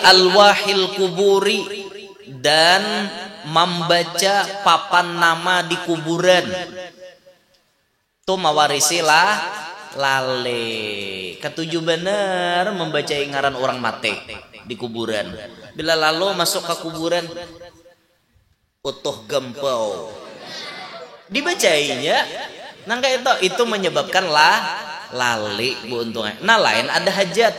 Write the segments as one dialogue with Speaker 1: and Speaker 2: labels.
Speaker 1: alwahil kuburi, dan membaca papan nama di kuburan. Tuh mawarisilah lale. Ketujuh bener membaca ngaran orang mati di kuburan. Bila lalu masuk ke kuburan, utuh gempau dibacainya, nangka itu menyebabkan lali bu untungnya. Nah lain ada hajat,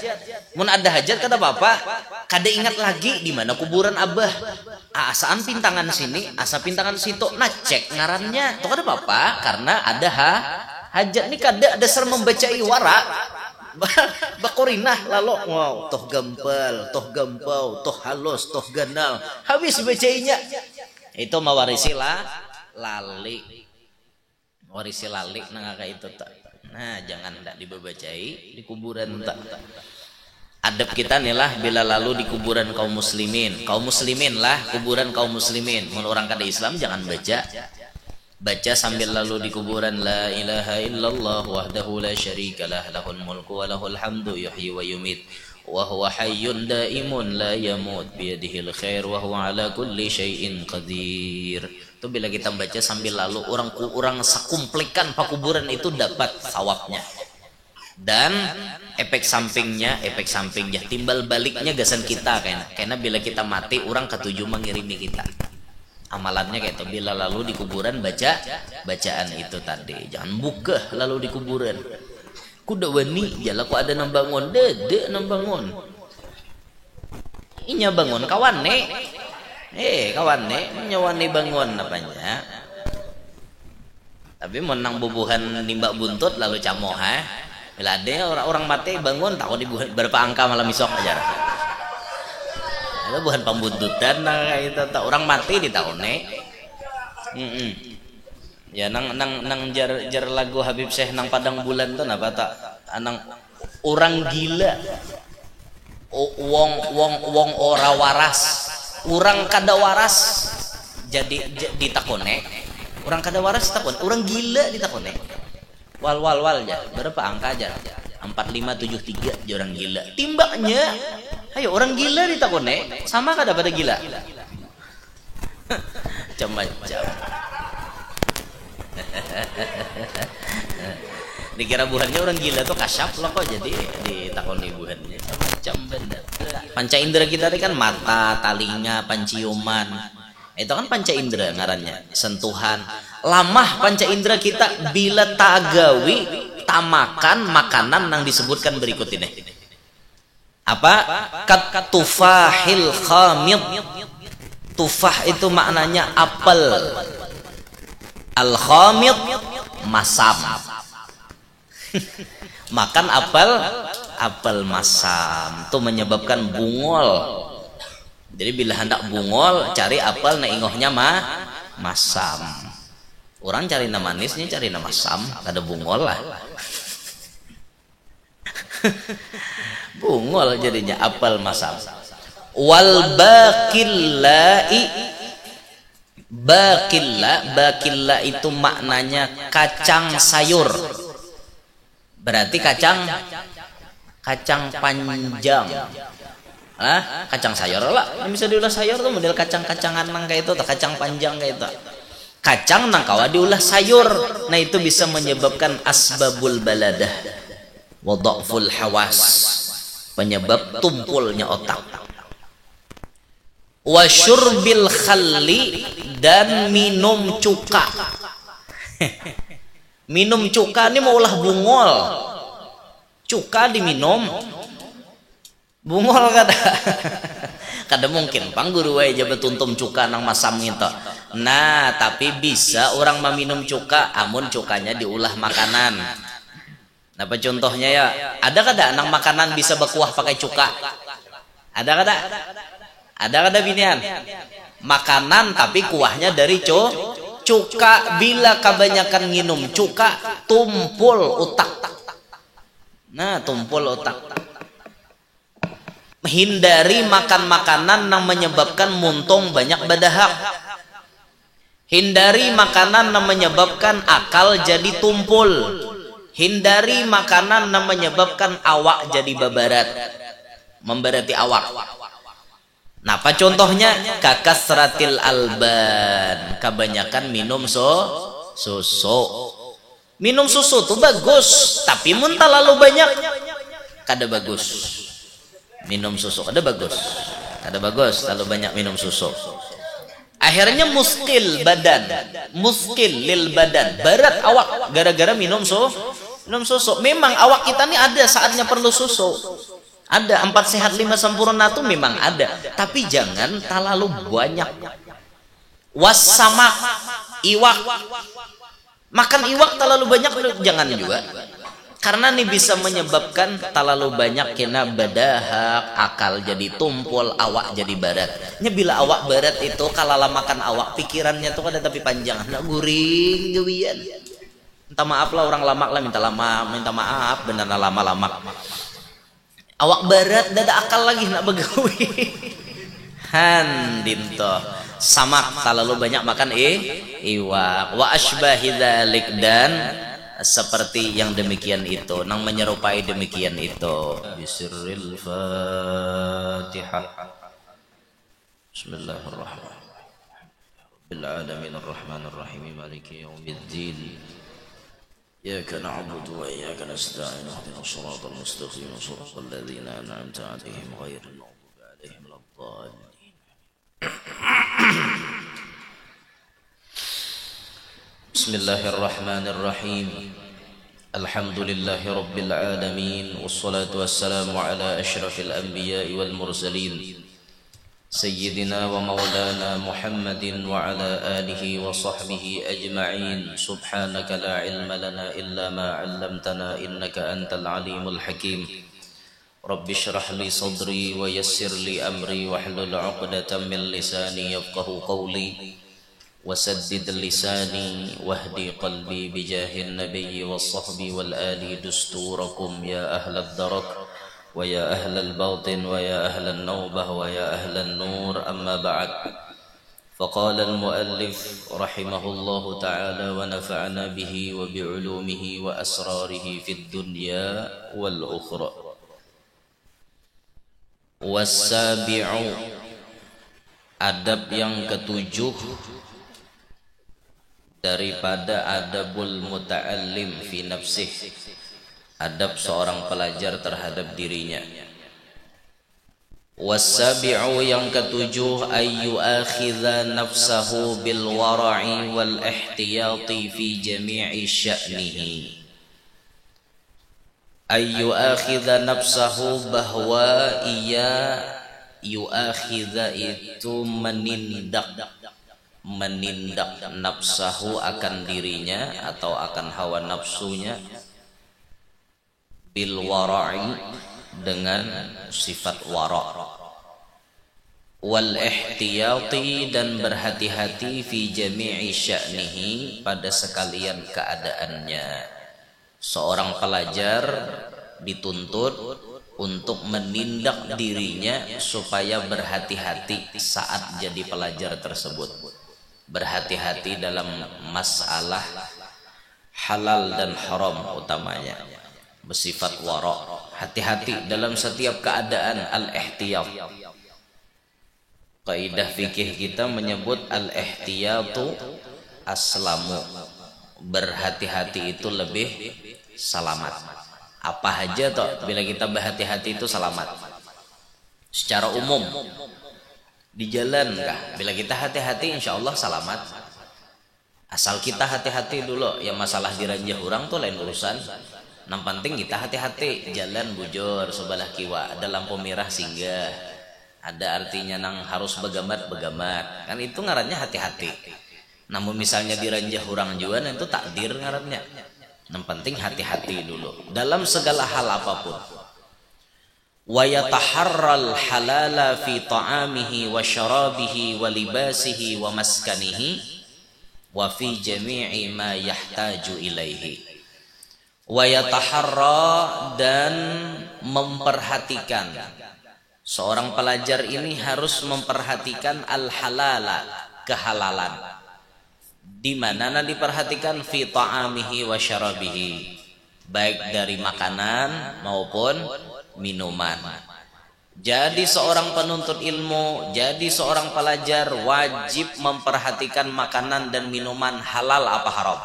Speaker 1: mun ada hajat kata bapak, kada ingat lagi di mana kuburan abah. Asaan pintangan sini, asa pintangan situ. Nah cek ngarannya, tuh kada bapak, karena ada hajat nih kada dasar membacai wara. Bakurinah lalu wow, toh gempal, toh gempau, toh halus, toh ganal, habis bacainya. Itu mawarisilah lali. Warisi lali nang kayak itu tak. Nah, jangan ndak dibacai di kuburan tak. Adab kita nih lah bila lalu di kuburan kaum muslimin. Kaum muslimin lah, kuburan kaum muslimin. Mun orang kada Islam jangan baca. Baca sambil lalu di kuburan, la ilaha illallah wahdahu la syarikalah, lahul mulku wa lahul hamdu yuhyi wa yumit. Wa huwa hayyun daimun la yamut biyadihil khair wa huwa ala kulli syai'in qadir. Itu bila kita baca sambil lalu, orang sekumplikan pakuburan itu dapat sawabnya. Dan efek sampingnya timbal baliknya gasan kita karena bila kita mati orang ketujuh mengirimi kita. Amalannya kayak itu, bila lalu di kuburan bacaan itu tadi. Jangan buka lalu di kuburan. Kuda wani jala ku ada nambangun, dede nambangun. Inya bangun kawan nek. Kawan nek nyawani bangun apanya. Tapi menang bubuhan nimbak buntut lalu camoh bila ada orang mati bangun tahu di berapa angka malam isok aja. Itu bukan pembuntutan nah itu tak orang mati di tahun nek. Ya nang jar lagu Habib Syekh nang padang bulan tuh napa tak anang orang gila. Wong ora waras. Orang kada waras jadi ditakone. Orang kada waras takon, orang gila ditakone. Wal aja. Berapa angka aja? 4573 je orang gila. Timbaknya, ayo orang gila ditakone, sama kada pada gila. Macam-macam. Dikira buhannya orang gila tuh kasyaf loh kok jadi ditakoni buhannya. Macam benda. Panca indera kita ini kan mata, talinga, panciuman. Itu kan panca indera ngarannya, sentuhan. Lamah panca indera kita bila tagawi tamakan makanan yang disebutkan berikut ini. Apa? Kat tufahil khamid. Tufah itu maknanya apel. Al khamid masam. Makan apel masam itu menyebabkan bungol. Jadi bila hendak bungol cari apel na ingohnya masam. Orang cari nama manisnya cari nama masam, ada bungol lah. Bungol jadinya apel masam. Wal bakilla itu maknanya kacang sayur. Berarti kacang panjang. Kacang sayur lah. Bisa diolah sayur tuh model kacang-kacangan nang kayak itu, kacang panjang kayak itu. Kacang nang kawa diolah sayur. Nah itu bisa menyebabkan asbabul baladah wa dha'ful hawas. Penyebab tumpulnya otak. Wa syurbil khalli dan minum cuka. Minum cuka ini mau ulah bungol. Cuka diminum bungol kada mungkin pangguru wae jabat tuntum cuka nang masam itu. Nah tapi bisa orang meminum cuka amun cukanya diulah makanan. Apa contohnya ya? Ada kada nang makanan bisa berkuah pakai cuka? Ada kada? Ada kada binian? Makanan tapi kuahnya dari cuka. Bila kebanyakan minum cuka tumpul otak. Nah tumpul otak. Hindari makan makanan yang menyebabkan muntung banyak badahak. Hindari makanan yang menyebabkan akal jadi tumpul. Hindari makanan yang menyebabkan awak jadi babarat. Memberati awak. Napa contohnya? Kakasratil alban, kebanyakan minum susu. Minum susu tuh bagus, tapi mun terlalu banyak kada bagus. Minum susu kada bagus. Kada bagus terlalu banyak minum susu. Akhirnya muskil badan, muskil lil badan, berat awak gara-gara minum susu. Memang awak kita ini ada saatnya perlu susu. Ada 4 sehat 5 sempurna tuh memang ada, tapi jangan terlalu banyak. Wasamak, iwak. Makan iwak terlalu banyak jangan juga. Karena ini bisa menyebabkan terlalu banyak kena badahak, akal jadi tumpul, awak jadi barat. Bila awak barat itu kalau makan awak pikirannya tuh ada tapi panjang, nak guring gawian. Minta maaf lah orang lamak lah, minta maaf benar lama-lama. Awak barat dada akal lagi nak begawi. Dinto samak terlalu banyak makan iwak wa asbahi dzalik, dan seperti yang demikian itu, nang menyerupai demikian itu. Bisirril Fatihah. Bismillahirrahmanirrahim. Bil alamin arrahmanir rahim maliki yaumiddin. Iyyaka na'budu wa iyyaka nasta'in. Ihdinas siratal mustaqim, siratal ladzina an'amta 'alaihim ghairil maghdubi 'alaihim waladdallin. Bismillahirrahmanirrahim. Alhamdulillahi rabbil alamin, wassalatu wassalamu ala asyrafil anbiya'i wal mursalin, sayyidina wa maulana Muhammadin wa ala alihi wa sahbihi ajma'in. Subhanaka la ilma lana illa ma 'allamtana innaka antal alimul hakim. Rabbi shrah li sadri wa yassir li amri wahlul 'uqdatam min lisani yafqahu qawli wasaddid lisani wahdi qalbi bijahin nabiyyi was-sahbi wal ali dusturakum ya ahlad darak wa ya ahlal batin wa ya ahlan nawbah wa ya ahlan nur, amma ba'd. Faqala al-muallif rahimahullahu ta'ala wa nafa'ana bihi wa bi'ulumihi wa asrarihi fid dunya wal ukhra. Was-sabi'u, adab yang ketujuh daripada adabul muta'allim fi nafsih, adab seorang pelajar terhadap dirinya. Was-sabi'u, yang ketujuh, ayyu akhidha nafsahu bil wara'i wal ihtiyati fi jami'i sya'nihi. Ayyu akhidha nafsahu, bahwa ia yuakhidha itu menindak nafsahu akan dirinya atau akan hawa nafsunya, bil wara'i dengan sifat wara', wal ihtiyati dan berhati-hati, fi jami'i sya'nihi pada sekalian keadaannya. Seorang pelajar dituntut untuk menindak dirinya supaya berhati-hati saat jadi pelajar tersebut. Berhati-hati dalam masalah halal dan haram utamanya, bersifat wara', hati-hati dalam setiap keadaan. Al-ihtiyat, kaidah fikih kita menyebut al-ihtiyatu aslamu, berhati-hati itu lebih selamat. Apa aja toh bila kita berhati-hati itu selamat secara umum. Di jalan kah, bila kita hati-hati insya Allah selamat. Asal kita hati-hati dulu. Yang masalah diranjah orang tuh lain urusan. Yang penting kita hati-hati. Jalan bujur sebelah kiwa, ada lampu merah singgah, ada artinya nang harus begamat. Kan itu ngarannya hati-hati. Namun misalnya diranjah orang juga, itu takdir ngarannya. Yang penting hati-hati dulu dalam segala hal apapun. Wa yataharral halala fi ta'amihi wa syarabihi wa libasihi wa maskanihi wa fi jami'i ma yahtaju ilaihi. Wa yataharra, dan memperhatikan. Seorang pelajar ini harus memperhatikan al-halala, kehalalan. Di mana diperhatikan? Fi ta'amihi wa syarabihi, baik dari makanan maupun minuman. Jadi seorang penuntut ilmu, jadi seorang pelajar wajib memperhatikan makanan dan minuman halal apa haram.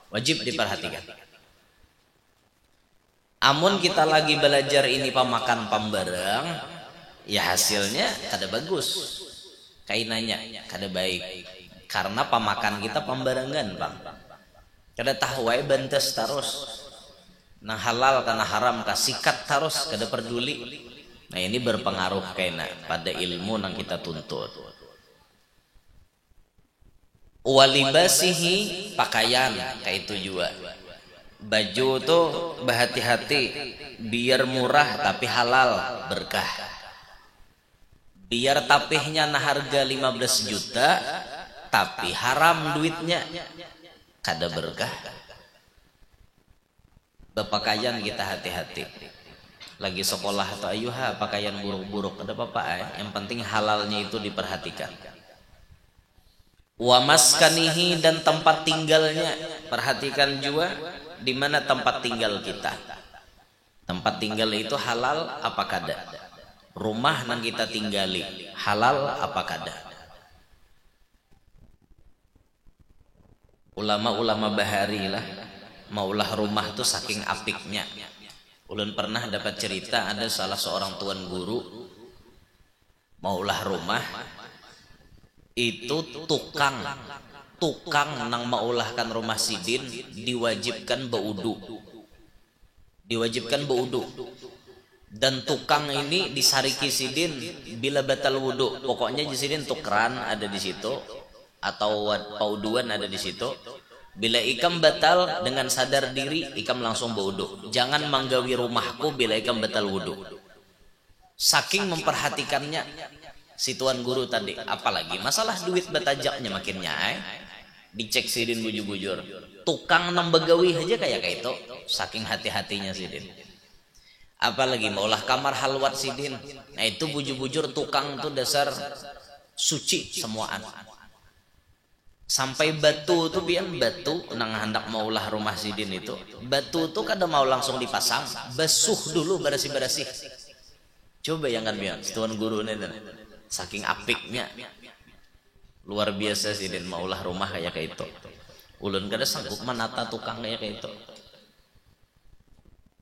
Speaker 1: Wajib diperhatikan. Amun kita lagi belajar ini pemakan pembarang, ya hasilnya kada bagus. Kainanya kada baik. Karena pemakan kita pembarangan, Bang. Kada tahu wae bentes terus. Nah halal kana haram ka sikat terus kada peduli. Nah ini berpengaruh kaina pada ilmu yang kita tuntut. Walibasihi pakaian kayak itu juga. Baju tuh berhati-hati biar murah tapi halal berkah. Biar tapihnya nah harga 15 juta tapi haram duitnya kada berkah. Berpakaian kita hati-hati. Lagi sekolah atau ayuha pakaian buruk-buruk ada apa-apa yang penting halalnya itu diperhatikan. Wa maskanihi dan tempat tinggalnya perhatikan juga di mana tempat tinggal kita. Tempat tinggal itu halal apa kada? Rumah yang kita tinggali halal apa kada? Ulama-ulama bahari lah maulah rumah tuh saking apiknya. Ulun pernah dapat cerita ada salah seorang tuan guru maulah rumah itu tukang nang maulahkan rumah sidin diwajibkan baudu dan tukang ini disariki sidin bila batal wudu. Pokoknya di sidin tukran ada di situ atau pauduan ada di situ. Bila ikam batal dengan sadar diri, ikam langsung berwudu. Jangan manggawi rumahku bila ikam batal wudu. Saking memperhatikannya si tuan guru tadi. Apalagi masalah duit batajaknya makinnya. Dicek sidin bujur-bujur. Tukang nang begawi aja kayak itu. Saking hati-hatinya sidin. Apalagi maulah kamar halwat sidin. Nah itu bujur-bujur tukang tuh dasar suci semuaan. Sampai batu tuh biar batu nang hendak maulah rumah sidin itu batu tuh kada mau langsung dipasang, basuh dulu bersih-bersih. Coba yang kan biar tuan guru ini saking apiknya luar biasa sidin maulah rumah kayak itu. Ulun kada sanggup menata tukang kayak itu.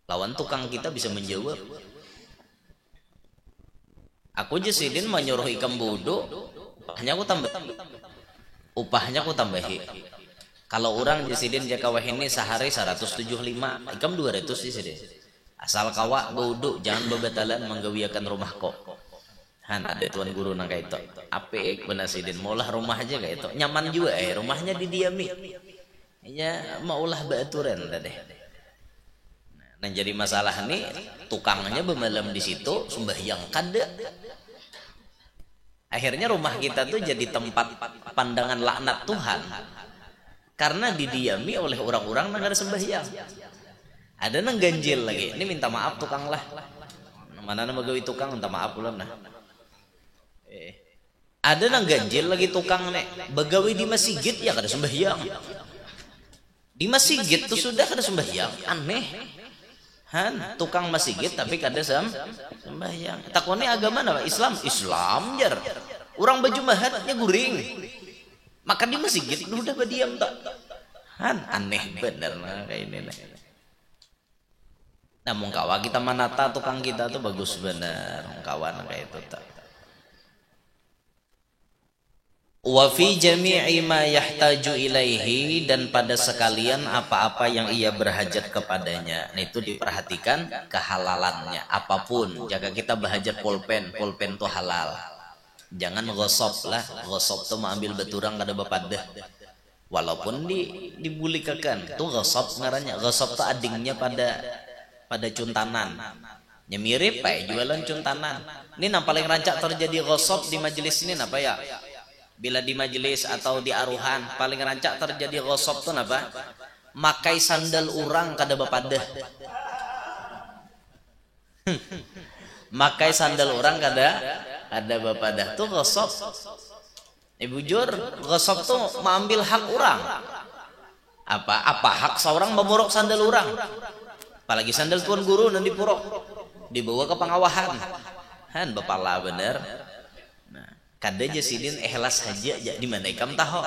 Speaker 1: Lawan tukang kita bisa menjawab. Aku aja sidin menyuruh ikam bodoh, hanya aku upahnya aku tambahi. Kalau orang jasidin jakawah ini sehari 175, ikam 200 jasidin. Asal kawa bodoh jangan bebatalan menggawiakan rumah kok. Han ada tuan guru nang kayak itu. Apik benar sidin maulah rumah aja kayak itu. Nyaman juga rumahnya didiami. Ya maulah baturan tadi. Nah jadi masalah nih tukangnya bemalam di situ sembahyang kada. Akhirnya rumah kita tuh jadi tempat pandangan laknat Tuhan karena didiami oleh orang-orang yang ada sembahyang. Ada nang ganjil lagi. Ini minta maaf tukang lah. Mana nama gawi tukang minta maaf ulang nah. Ada nang ganjil lagi tukang nek begawi di masjid ya kada sembahyang. Di masjid tuh sudah kada sembahyang. Aneh. Han tukang masjid tapi kada sembahyang. Takone agama apa? Islam jar. Orang baju mahatnya guring. Maka di masjid udah berdiam tak. Han aneh bener nah kayak ini. Namun kawan kita menata tukang kita tuh bagus bener. Kawan kayak itu tak. Wa fi jami'i ma yahtaju ilaihi dan pada sekalian apa-apa yang ia berhajat kepadanya. Nah, itu diperhatikan kehalalannya apapun. Jika kita berhajat pulpen tuh halal. Jangan gosop lah. Gosop tuh mengambil beturang kada bapadah. Walaupun dibulikakan tuh gosop ngarannya. Gosop tuh adingnya pada cuntanan. Ya mirip jualan cuntanan. Ini yang paling rancak terjadi gosop di majelis ini apa ya? Bila di majelis atau di aruhan paling rancak terjadi gosop tuh apa? Makai sandal orang kada bapadah. Makai sandal orang kada bapadah tuh gosop. Bujur gosop tuh mengambil hak orang. Apa hak seorang memuruk sandal orang? Apalagi sandal tuan guru nanti purok dibawa ke pengawahan. Han bapala bener. Nah, kada aja sidin ikhlas saja aja di mana ikam tahu.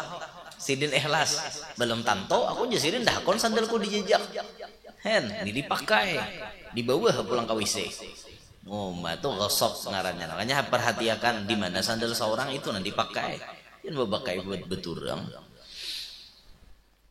Speaker 1: Sidin ikhlas belum tanto aku aja sidin dah kon sandalku dijejak. Han dipakai dibawa pulang ke WC. Oh, itu gosok ngarannya. Makanya perhatikan di mana sandal seorang itu nanti pakai. Jangan pakai buat beturang.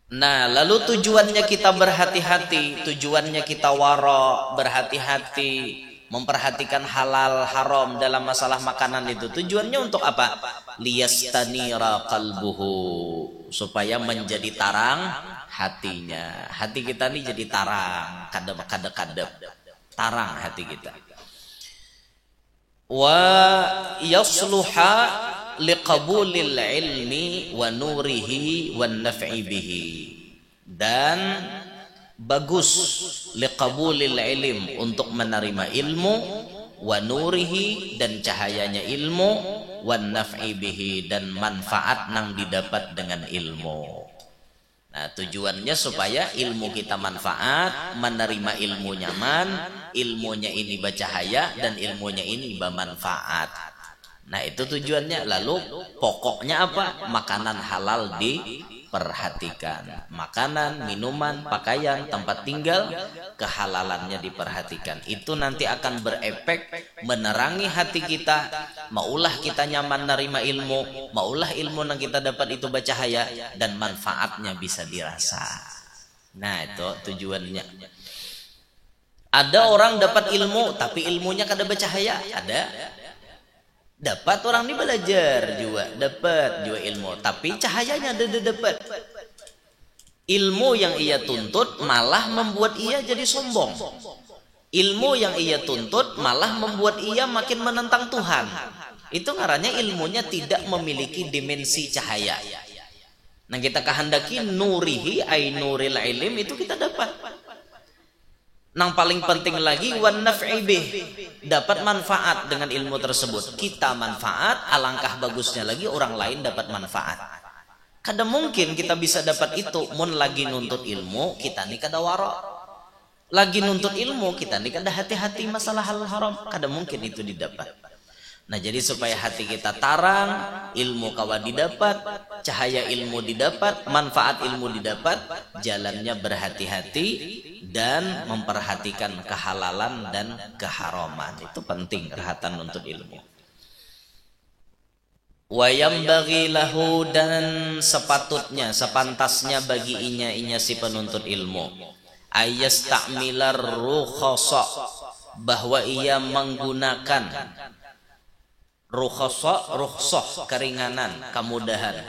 Speaker 1: Nah, lalu tujuannya kita berhati-hati, tujuannya kita wara, berhati-hati, memperhatikan halal haram dalam masalah makanan itu. Tujuannya untuk apa? Liyastanira qalbuhu, supaya menjadi tarang hatinya. Hati kita ini jadi tarang, kadep-kadep, tarang hati kita. Wa yasluha liqabulil ilmi wa nurihi wan naf'i bihi, dan bagus liqabulil ilm, untuk menerima ilmu, wa nurihi, dan cahayanya ilmu, wan naf'i bihi, dan manfaat nang didapat dengan ilmu. Nah, tujuannya supaya ilmu kita manfaat, menerima ilmu nyaman, ilmunya ini bercahaya dan ilmunya ini bermanfaat. Nah, itu tujuannya. Lalu pokoknya apa? Makanan halal diperhatikan. Makanan, minuman, pakaian, tempat tinggal, kehalalannya diperhatikan. Itu nanti akan berefek menerangi hati kita. Maulah kita nyaman nerima ilmu, maulah ilmu yang kita dapat itu bercahaya dan manfaatnya bisa dirasa. Nah, itu tujuannya. Ada orang dapat ilmu tapi ilmunya kada bercahaya, ada. Dapat orang ini belajar juga, dapat juga ilmu, tapi cahayanya ada dapat. Ilmu yang ia tuntut malah membuat ia jadi sombong. Ilmu yang ia tuntut malah membuat ia makin menentang Tuhan. Itu ngarannya ilmunya tidak memiliki dimensi cahaya. Nah, kita kehendaki nurihi ay nuril ilm, itu kita dapat. Nang paling penting lagi wan naf'i bih, dapat manfaat dengan ilmu tersebut. Kita manfaat, alangkah bagusnya lagi orang lain dapat manfaat. Kada mungkin kita bisa dapat itu mun lagi nuntut ilmu kita nih kada wara. Lagi nuntut ilmu kita nih kada hati-hati masalah hal haram, kada mungkin itu didapat. Nah, jadi supaya hati kita tarang, ilmu kawa didapat, cahaya ilmu didapat, manfaat ilmu didapat, jalannya berhati-hati dan memperhatikan kehalalan dan keharaman. Itu penting perhatian untuk ilmu. Wa yambaghi lahu, dan sepatutnya, sepantasnya bagi inya si penuntut ilmu, ayastamilar rukhasa, bahwa ia menggunakan rukhsah keringanan, kemudahan,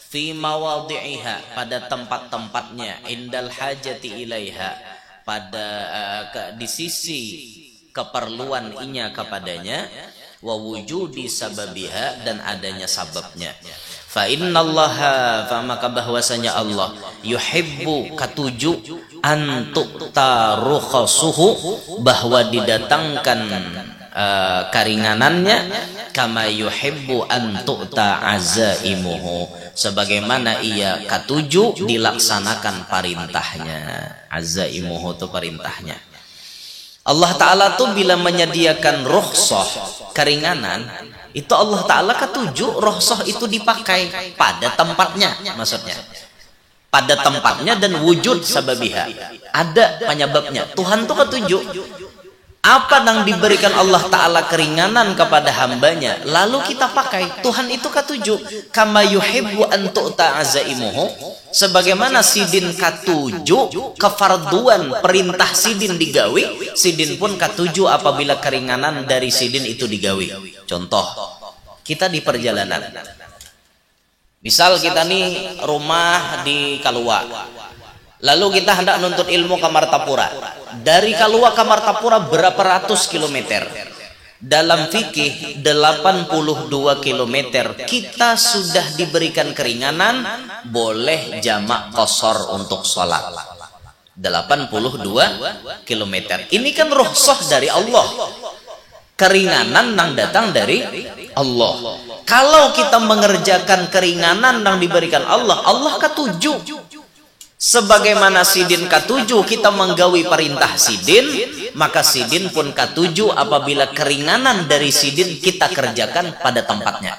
Speaker 1: fi mawadhi'iha, pada tempat-tempatnya, indal hajati ilaiha, pada di sisi keperluan inya kepadanya, wa wujudi sababiha, dan adanya sababnya. Fa innallaha, fa maka bahwasanya Allah, yuhibbu, katuju, antuk tarukhasuhu, bahwa didatangkan keringanannya, kama yuhibbu an tu'ta azaimuhu, sebagaimana ia katuju dilaksanakan perintahnya. Azaimuhu itu perintahnya. Allah Ta'ala tuh bila menyediakan rukhsah, keringanan, itu Allah Ta'ala katuju rukhsah itu dipakai pada tempatnya, maksudnya pada tempatnya, dan wujud sababiha, ada penyebabnya. Tuhan tuh katuju apa yang diberikan Allah Ta'ala keringanan kepada hambanya, lalu kita pakai. Tuhan itu katuju, kama yuhibbu an tu'ta azaimuhu, sebagaimana sidin katuju kefarduan perintah sidin digawi, sidin pun katuju apabila keringanan dari sidin itu digawi. Contoh, kita di perjalanan, misal kita nih rumah di Kalua, lalu kita hendak nuntut ilmu ke Martapura. Dari Kalua ke Martapura berapa ratus kilometer? Dalam fikih 82 kilometer kita sudah diberikan keringanan, boleh jamak qasar untuk sholat. 82 kilometer. Ini kan rukhsah dari Allah, keringanan yang datang dari Allah. Kalau kita mengerjakan keringanan yang diberikan Allah, Allah ketujuh. Sebagaimana sidin katujuh kita menggawi perintah sidin, maka sidin pun katujuh apabila keringanan dari sidin kita kerjakan pada tempatnya.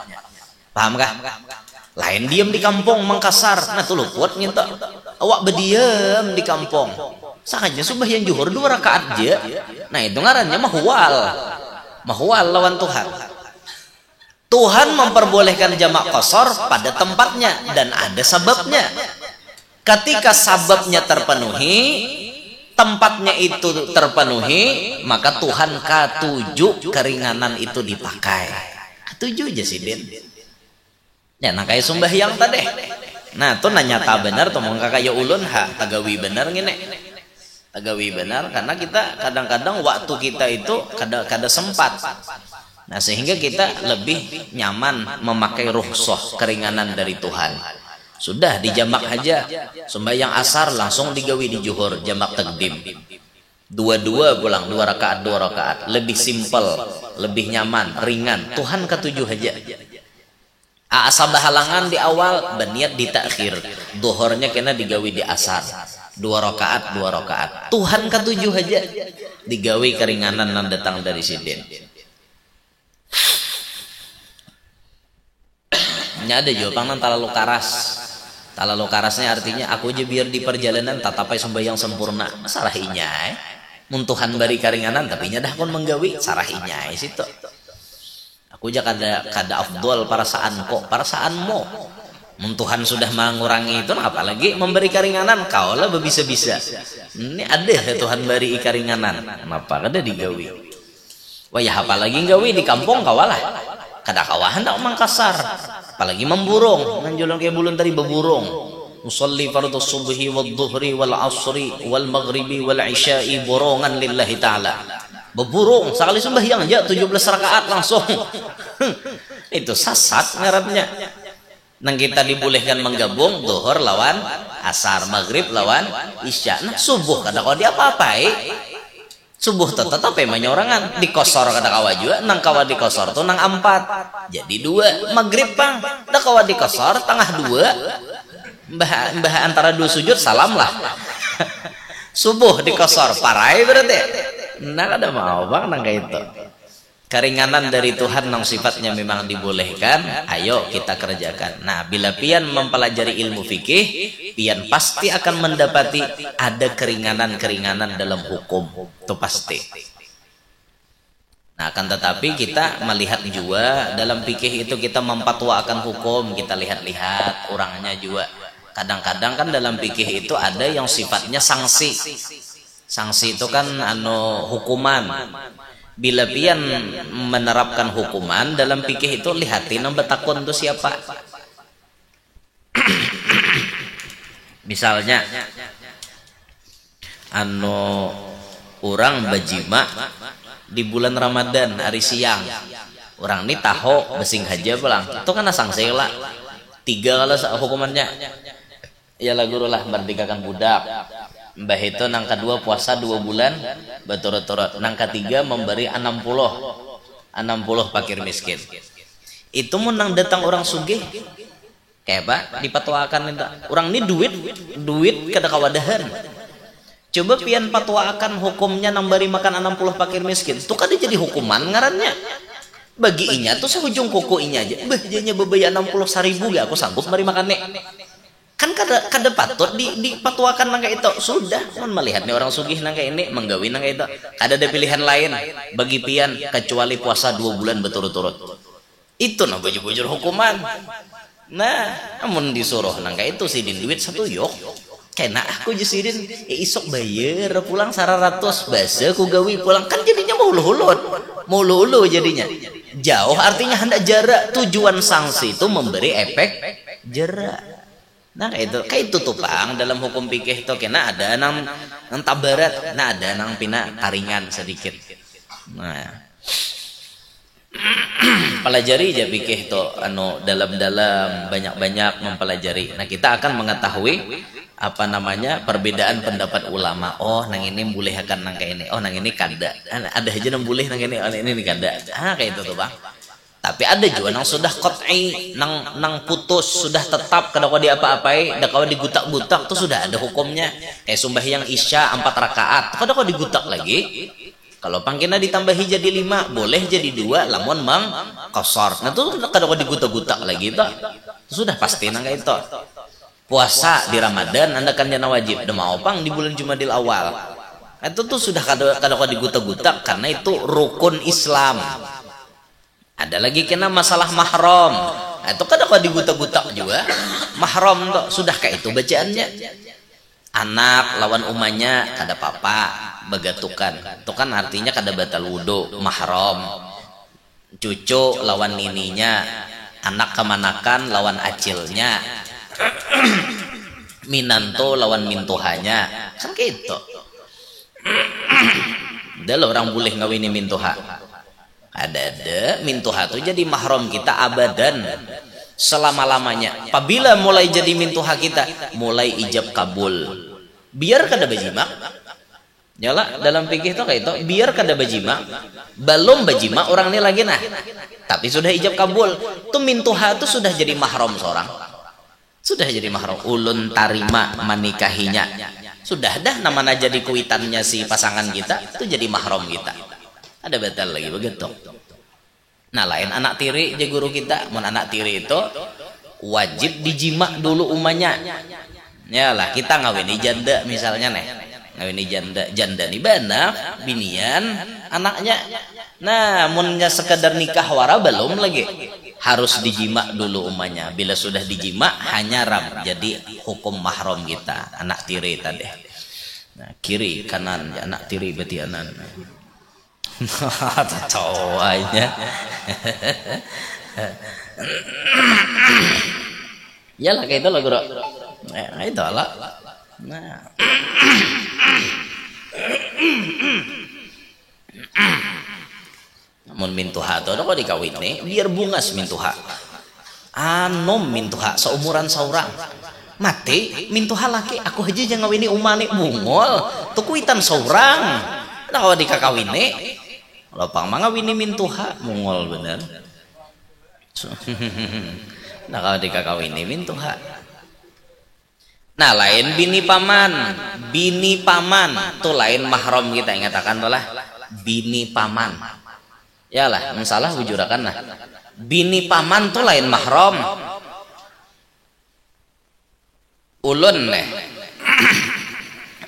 Speaker 1: Paham kah? Lain diam di kampung Mangkasar, nah tuh luput nginta. Awak berdiam di kampung. Sahaja sembahyang zuhur 2 rakaat aja. Nah itu ngarannya mahwal. Mahwal lawan Tuhan. Tuhan memperbolehkan jamak qasar pada tempatnya dan ada sebabnya. Ketika sababnya terpenuhi, tempatnya itu terpenuhi, maka Tuhan katujuh keringanan itu dipakai. Katujuh aja sidin. Ya, nah kayak sembahyang tadi. Nah, tuh nanya tak benar tuh mongka kaya ulun ha, tagawi benar ngene. Tagawi benar karena kita kadang-kadang waktu kita itu kada sempat. Nah, sehingga kita lebih nyaman memakai rukhsah keringanan dari Tuhan. Sudah dijamak aja. Sembahyang asar langsung digawi di zuhur, jamak takdim. Dua-dua pulang 2 rakaat 2 rakaat, lebih simpel, lebih nyaman, ringan. Tuhan ketujuh aja. Asal halangan di awal, berniat di takhir. Duhurnya kena digawi di asar. 2 rakaat 2 rakaat. Tuhan ketujuh aja. Digawi keringanan yang datang dari sidin. Ini ada jawaban talalu karas. Talalu karasnya artinya aku aja biar di perjalanan tatapai sembahyang sempurna. Sarahinya. Muntuhan bari keringanan tapi dah kon menggawi sarahinya situ. Aku aja kada afdol perasaan kok, perasaanmu. Tuhan sudah mengurangi itu, apalagi memberi keringanan. Kau lah bisa-bisa. Ini ada Tuhan beri keringanan. Kenapa kada digawi? Wah ya apalagi gawi di kampung kawalah. Kada kawahan tak Mangkasar. Apalagi memburung. Nanjulan kayak bulan tadi beburung. Musalli fardhu subhi wal dhuhri wal asri wal maghribi wal isya'i borongan lillahi ta'ala. Beburung sekali sembahyang aja 17 rakaat langsung. Itu sasat ngarannya. Nang kita dibolehkan menggabung zuhur lawan asar, maghrib lawan isya. Nah subuh kada kau dia apa-apai. Subuh tetap menyorangan dikosor kada kawa juga, nang kawa dikosor tuh nang 4. Jadi 2. Maghrib pang dah kawa dikosor tengah 2. Mbah antara 2 sujud salam lah. Subuh dikosor parai berarti. Nah ada mau bang nang kayak itu. Keringanan dari Tuhan nang sifatnya memang dibolehkan, ayo kita kerjakan. Nah bila pian mempelajari ilmu fikih, pian pasti akan mendapati ada keringanan-keringanan dalam hukum, itu pasti. Nah akan tetapi kita melihat juga dalam fikih itu kita mempatwakan hukum, kita lihat-lihat orangnya juga. Kadang-kadang kan dalam fikih itu ada yang sifatnya sanksi. Sanksi itu kan hukuman. Bila pian menerapkan hukuman dalam fikih itu lihatin yang betakun itu siapa. Misalnya orang bajima di bulan Ramadan hari siang. Orang ini tahu besing aja pulang. Itu kan sanksi lah. 3 kalau hukumannya. Ya lah guru lah merdekakan budak. Mbah itu nang kedua puasa 2 bulan berturut-turut. Nang ketiga memberi 60 fakir miskin. Itu mun nang datang orang sugih kayak pak dipatwakan itu. Orang ini duit kada kawadahan. Coba pian patwakan hukumnya nang beri makan 60 fakir miskin. Itu kada jadi hukuman ngarannya. Bagi inya tuh sehujung kuku inya aja. Bah jadinya bebaya 60.000 gak aku sanggup beri makan nek. Kan kada patut dipatwakan nangka itu. Sudah mun melihat nih orang sugih nangka ini menggawi nangka itu. Kada ada pilihan lain bagi pian kecuali puasa 2 bulan berturut-turut. Itu nah bujur-bujur hukuman. Nah, amun disuruh nangka itu sidin duit 1 yok. Kena aku jusidin isok bayar pulang 100 basa ku gawi pulang kan jadinya mau ulu jadinya. Jauh artinya hendak jarak. Tujuan sanksi itu memberi efek jarak. Nah kayak itu tuh pang dalam hukum fikih itu kena ada nang tabarat, nah ada nang pina taringan sedikit. Nah pelajari aja fikih itu dalam banyak-banyak mempelajari. Nah kita akan mengetahui apa namanya perbedaan pendapat ulama. Oh nang ini boleh akan nang kayak ini. Oh nang ini kada. Ada aja nang boleh nang ini. Oh ini kada. Kayak itu tuh bang. Tapi ada juga nang sudah qat'i, nang putus, sudah tetap kada kau diapa-apai, dah kau digutak-gutak tuh sudah ada hukumnya. Kayak sembahyang Isya 4 rakaat, kada kau digutak lagi. Kalau pangkina ditambahi jadi 5, boleh jadi 2, lamun mang qasar. Nah tuh kada kau digutak-gutak lagi tuh. Sudah pasti nang kayak itu. Puasa di Ramadan anda kan jana wajib, dah mau pang di bulan Jumadil awal. Itu tuh sudah kada kau digutak-gutak karena itu rukun Islam. Ada lagi kena masalah mahram. Itu kan kalau digutak-gutak juga. Mahram tuh sudah kayak itu bacaannya. Anak lawan umanya kada papa begatukan. Itu kan artinya kada batal wudu, mahram. Cucu lawan nininya, anak kemanakan lawan acilnya. Minanto lawan mintuhanya. Kan kayak itu. Ada orang boleh ngawini mintuha. Ada mintuha itu jadi mahram kita abadan selama-lamanya. Apabila mulai jadi mintuha kita, mulai ijab kabul. Biar kada bajima. Nyala dalam fikih itu kayak itu, biar kada bajima. Belum bajima orang ini lagi nah. Tapi sudah ijab kabul. Itu mintuha itu sudah jadi mahram seorang. Sudah jadi mahram. Ulun tarima menikahinya. Sudah dah namanya jadi kuitannya si pasangan kita, itu jadi mahram kita. Ada batal lagi begitu. Nah lain anak tiri je guru kita, mun anak tiri itu wajib dijima dulu umanya. Ya lah kita ngawini janda misalnya nih, ngawini janda nih bana binian anaknya. Nah munnya sekedar nikah wara belum lagi, harus dijima dulu umanya. Bila sudah dijima hanya ram jadi hukum mahram kita anak tiri tadi. Nah kiri kanan anak tiri berarti anak. Tawanya. Ya lah kayak itu lah guru. Itu lah. Nah. Namun mintuha itu ada kok dikawin nih, biar bungas mintuha. Anom mintuha seumuran seorang. Mati mintuha laki, aku aja jangan ngawini umane bungol. Tuh kuitan seorang. Nah kalau dikakawin nih. Lopang mangawini mintuha mungol bener. Nah kalau dikakawini mintuha. Nah lain bini paman tuh lain mahram kita ingatakan lah bini paman. Ya lah masalah wujurakan lah. Bini paman tuh lain mahram. Ulun nih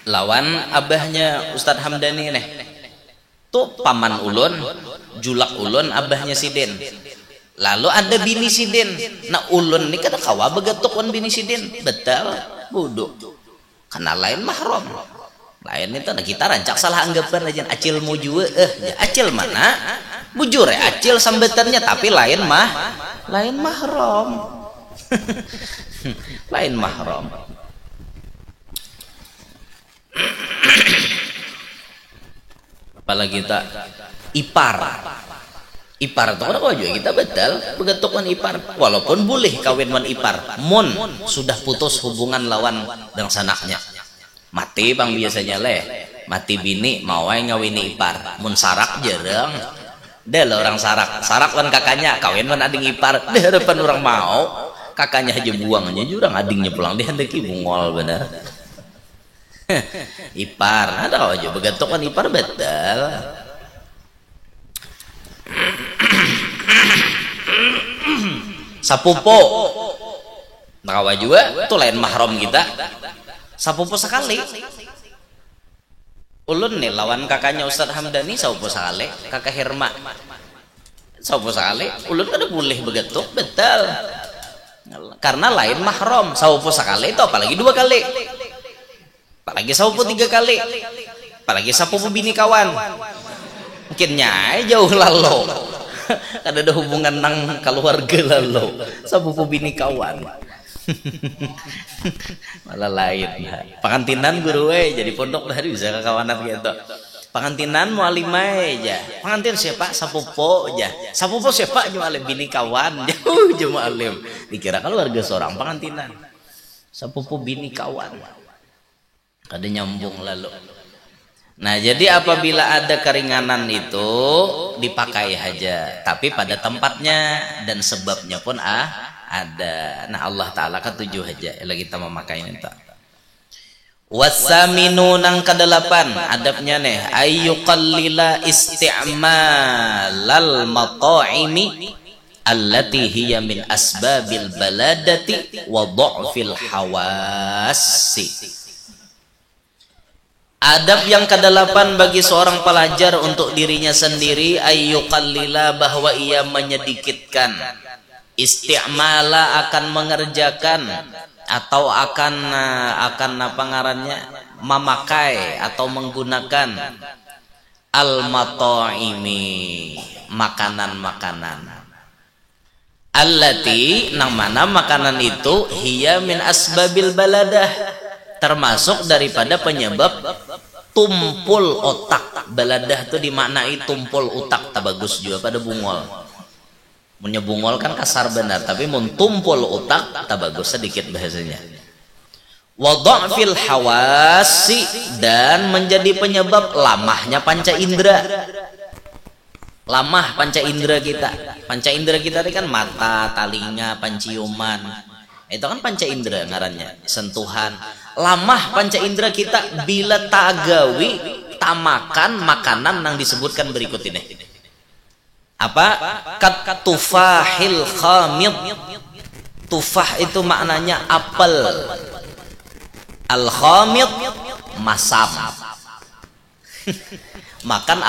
Speaker 1: lawan abahnya Ustadz Hamdani nih. Tuh paman ulun, julak ulun abahnya Sidin. Lalu ada bini Sidin. Nah ulun ini kada kawa begatuk wan bini Sidin. Betul, bodoh. Karena lain mahram. Lain itu nah kita rancak salah anggapan aja acil mu juga. Acil mana? Bujur ya acil sambetannya tapi lain mahram. Lain mahram. Apalagi kita ipar itu orang juga kita betul begetukkan ipar walaupun boleh kawin wan ipar mun sudah putus hubungan lawan dengan sanaknya mati bang biasanya mati bini mau ngawini ipar mun sarak jarang deh orang sarak wan kakaknya kawin wan ading ipar deh depan orang mau kakaknya aja buangnya jurang adingnya pulang dia hendaki bungol bener. Ipar ada aja begantungan ipar betul. Sapupo nakawa juga itu lain mahram kita. Sapupo sekali ulun nih lawan kakaknya Ustadz Hamdani sapupo sekali kakak Herma sapupo sekali ulun kada boleh begitu betul karena lain mahram. Sapupo sekali itu apalagi 2 kali. Apalagi sapupo 3 kali. Apalagi sapupo bini kawan. Mungkin nyai jauh lalu. Kada ada hubungan nang keluarga lalu. Sapupo bini kawan. Malah lain. Pangantinan guru jadi pondok dari bisa kekawanan gitu. Pangantinan mualimai aja. Pangantin siapa? Sapupo aja. Sapupo siapa? Mualim bini kawan. Jauh je mualim. Dikira keluarga seorang pangantinan. Sapupo bini kawan. Kada nyambung lalu. Nah, jadi apabila ada keringanan itu dipakai aja, tapi pada tempatnya dan sebabnya pun ada. Nah, Allah Ta'ala ketujuh aja lagi kita memakai ini. Wasaminu nang kedelapan adabnya nih ayyuqallila isti'malal mata'imi allati hiya min asbabil baladati wa dha'fil hawassi. Adab yang kedelapan bagi seorang pelajar untuk dirinya sendiri ayyuqallila bahwa ia menyedikitkan isti'mala akan mengerjakan atau akan apa ngarannya memakai atau menggunakan al-mata'imi makanan-makanan allati nang mana makanan itu hiya min asbabil baladah termasuk daripada penyebab tumpul otak. Baladah itu dimaknai tumpul otak, tak bagus juga pada bungol. Punya bungol kan kasar benar, tapi mun tumpul otak tak bagus sedikit bahasanya. Wa dha'fil hawasi dan menjadi penyebab lamahnya panca indera. Lamah panca indera kita. Panca indera kita ini kan mata, telinga, panciuman. Itu kan panca indera ngarannya, sentuhan. Lamah panca indera kita bila tagawi tamakan makanan yang disebutkan berikut ini. Apa? Kat tufahil khamid. Tufah itu maknanya apel. Al khamid masam. Makan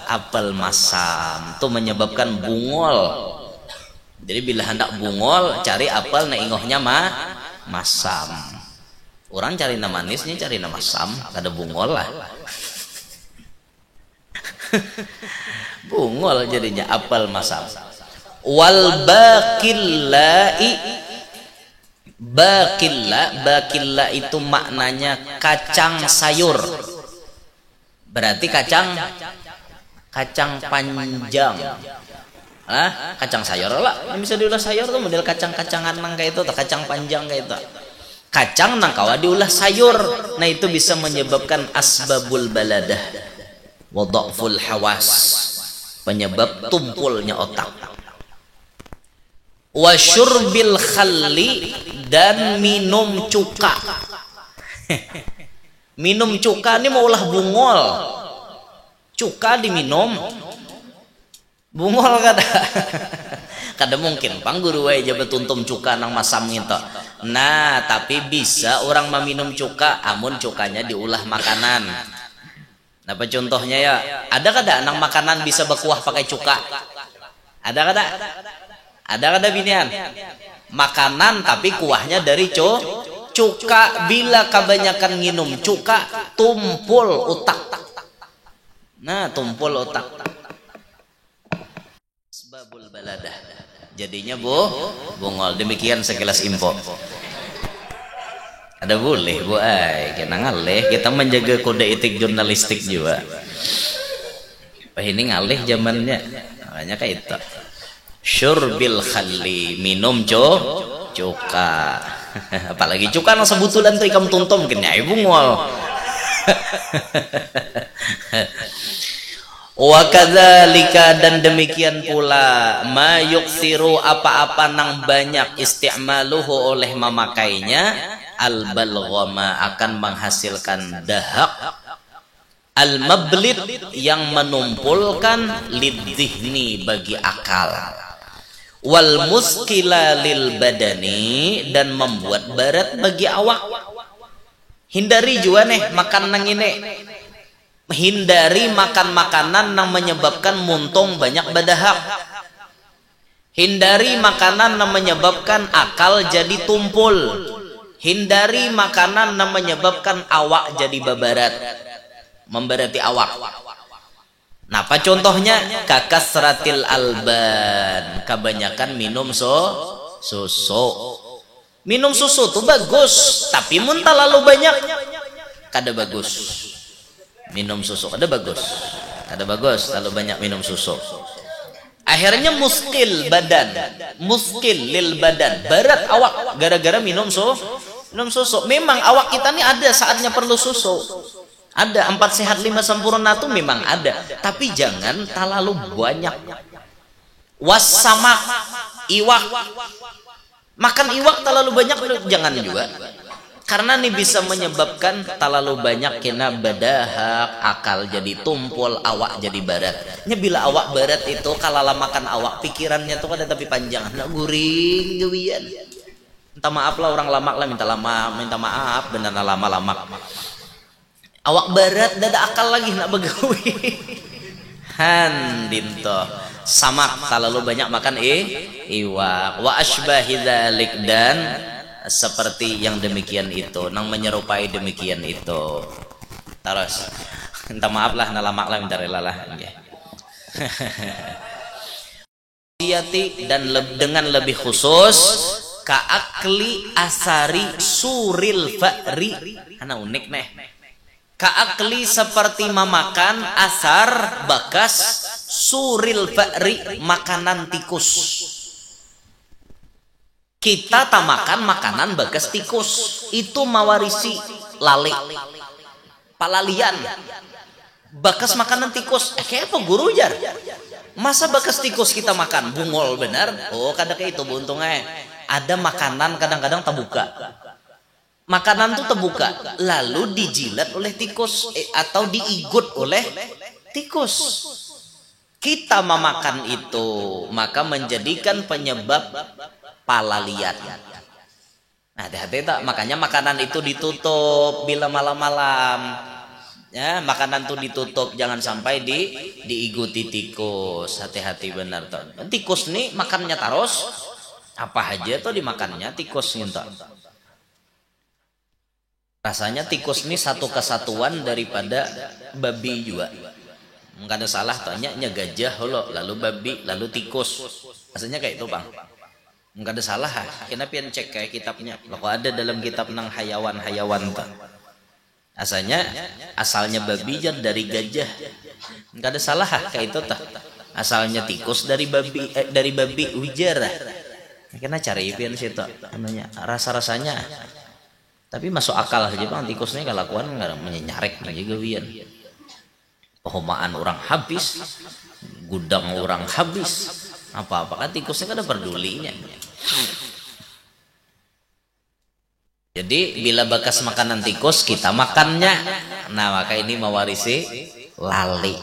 Speaker 1: apel masam itu menyebabkan bungol. Jadi bila hendak bungol cari apel na ingohnya masam. Orang cari nama manisnya cari nama masam, kada bungol lah. Bungol jadinya apel masam. Wal bakillai bakilla itu maknanya kacang sayur. Berarti kacang panjang. Kacang sayur lah. Yang bisa diolah sayur tuh model kacang-kacangan nang kayak itu, kacang panjang kayak itu. Kacang nang kawa diolah sayur. Nah itu bisa menyebabkan asbabul baladah wa dha'ful hawas, penyebab tumpulnya otak. Wa syurbil khalli dan minum cuka. Minum cuka ini mau ulah bungol. Cuka diminum bungol kada mungkin pangguru wae jabat tuntum cuka nang masam gitu. Nah, tapi bisa orang meminum cuka amun cukanya diolah makanan. Apa contohnya ya? Ada kada nang makanan bisa berkuah pakai cuka? Ada kada? Ada kada binian? Makanan tapi kuahnya dari cuka. Bila kebanyakan minum cuka tumpul otak. Nah, tumpul otak. Sebabul baladah. Jadinya bungol. Demikian sekilas info. Ada boleh bu kita ngalih, kita menjaga kode etik jurnalistik juga. Ini ngalih zamannya. Makanya kayak itu. Syurbil khalli, minum cuka. Apalagi cuka nang sebutulan tuh ikam tuntum kena bungol. Wa kadzalika dan demikian pula ma yuksiru apa-apa nang banyak isti'maluhu oleh memakainya al balghama akan menghasilkan dahak al mablit yang menumpulkan lidzihni bagi akal wal muskila lil badani dan membuat berat bagi awak. Hindari juga nih makan nang ini. Hindari makan makanan yang menyebabkan muntung banyak badahak. Hindari makanan yang menyebabkan akal jadi tumpul. Hindari makanan yang menyebabkan awak jadi babarat, memberati awak. Nah, apa contohnya? Kakasratil alban, kebanyakan minum susu. Minum susu tuh bagus, tapi mun terlalu banyak kada bagus. Minum susu ada bagus, terlalu banyak minum susu. Akhirnya muskil lil badan, berat awak gara-gara minum susu. Memang awak kita ini ada saatnya perlu susu, Ada 4 sehat 5 sempurna tuh memang ada, tapi jangan terlalu banyak. Wasama, iwak, makan iwak terlalu banyak jangan juga, karena ini bisa menyebabkan terlalu banyak kena badahak, akal jadi tumpul, awak jadi barat. Bila awak barat itu kalau makan awak, pikirannya tuh ada tapi panjang, nak guring gawian. Minta maaf lah orang lamak lah, minta maaf benar lama-lama. Awak barat dada akal lagi nak begawi. Handinto samak terlalu banyak makan iwak wa asbahi dzalik, dan seperti yang demikian itu, nang menyerupai demikian itu. Terus minta maaf lah, nalamak lah, minta rela lah. Dan dengan lebih khusus kaakli asari suril fa'ri, ana unik nih. Kaakli seperti memakan asar bakas suril fa'ri, makanan tikus. Kita tak makan makanan bagas tikus, itu mawarisi lali palalian bakas makanan tikus. Kayak apa guru jar, masa bakas tikus kita makan bungol benar? Oh kadang kayak itu beruntungnya ada makanan kadang-kadang terbuka, makanan tuh terbuka lalu dijilat oleh tikus atau diigut oleh tikus. Kita memakan itu maka menjadikan penyebab palalian. Nah, hati-hati tak, makanya makanan itu ditutup bila malam-malam. Ya, makanan itu ditutup, jangan sampai diikuti tikus. Hati-hati benar tuh. Tikus nih makannya terus, apa aja tuh dimakannya tikus gitu. Rasanya tikus nih satu kesatuan daripada babi juga. Enggak ada salah, tanya gajah lalu babi lalu tikus. Rasanya kayak itu, Bang. Enggak ada salah, kenapa pian cek kayak kitabnya. Kalau ada dalam kitab nang hayawan tuh. Asalnya babi jar dari gajah. Enggak ada salah kayak itu tuh. Asalnya tikus dari babi ujar. Kena cari pian situ namanya rasa-rasanya. Tapi masuk akal aja Bang, tikusnya kelakuan enggak menyarek aja gawian. Pehomaan orang habis, gudang orang habis. Apa-apa kan tikusnya kan ada pedulinya. Jadi bila bakas makanan tikus kita makannya, nah maka ini mewarisi lali.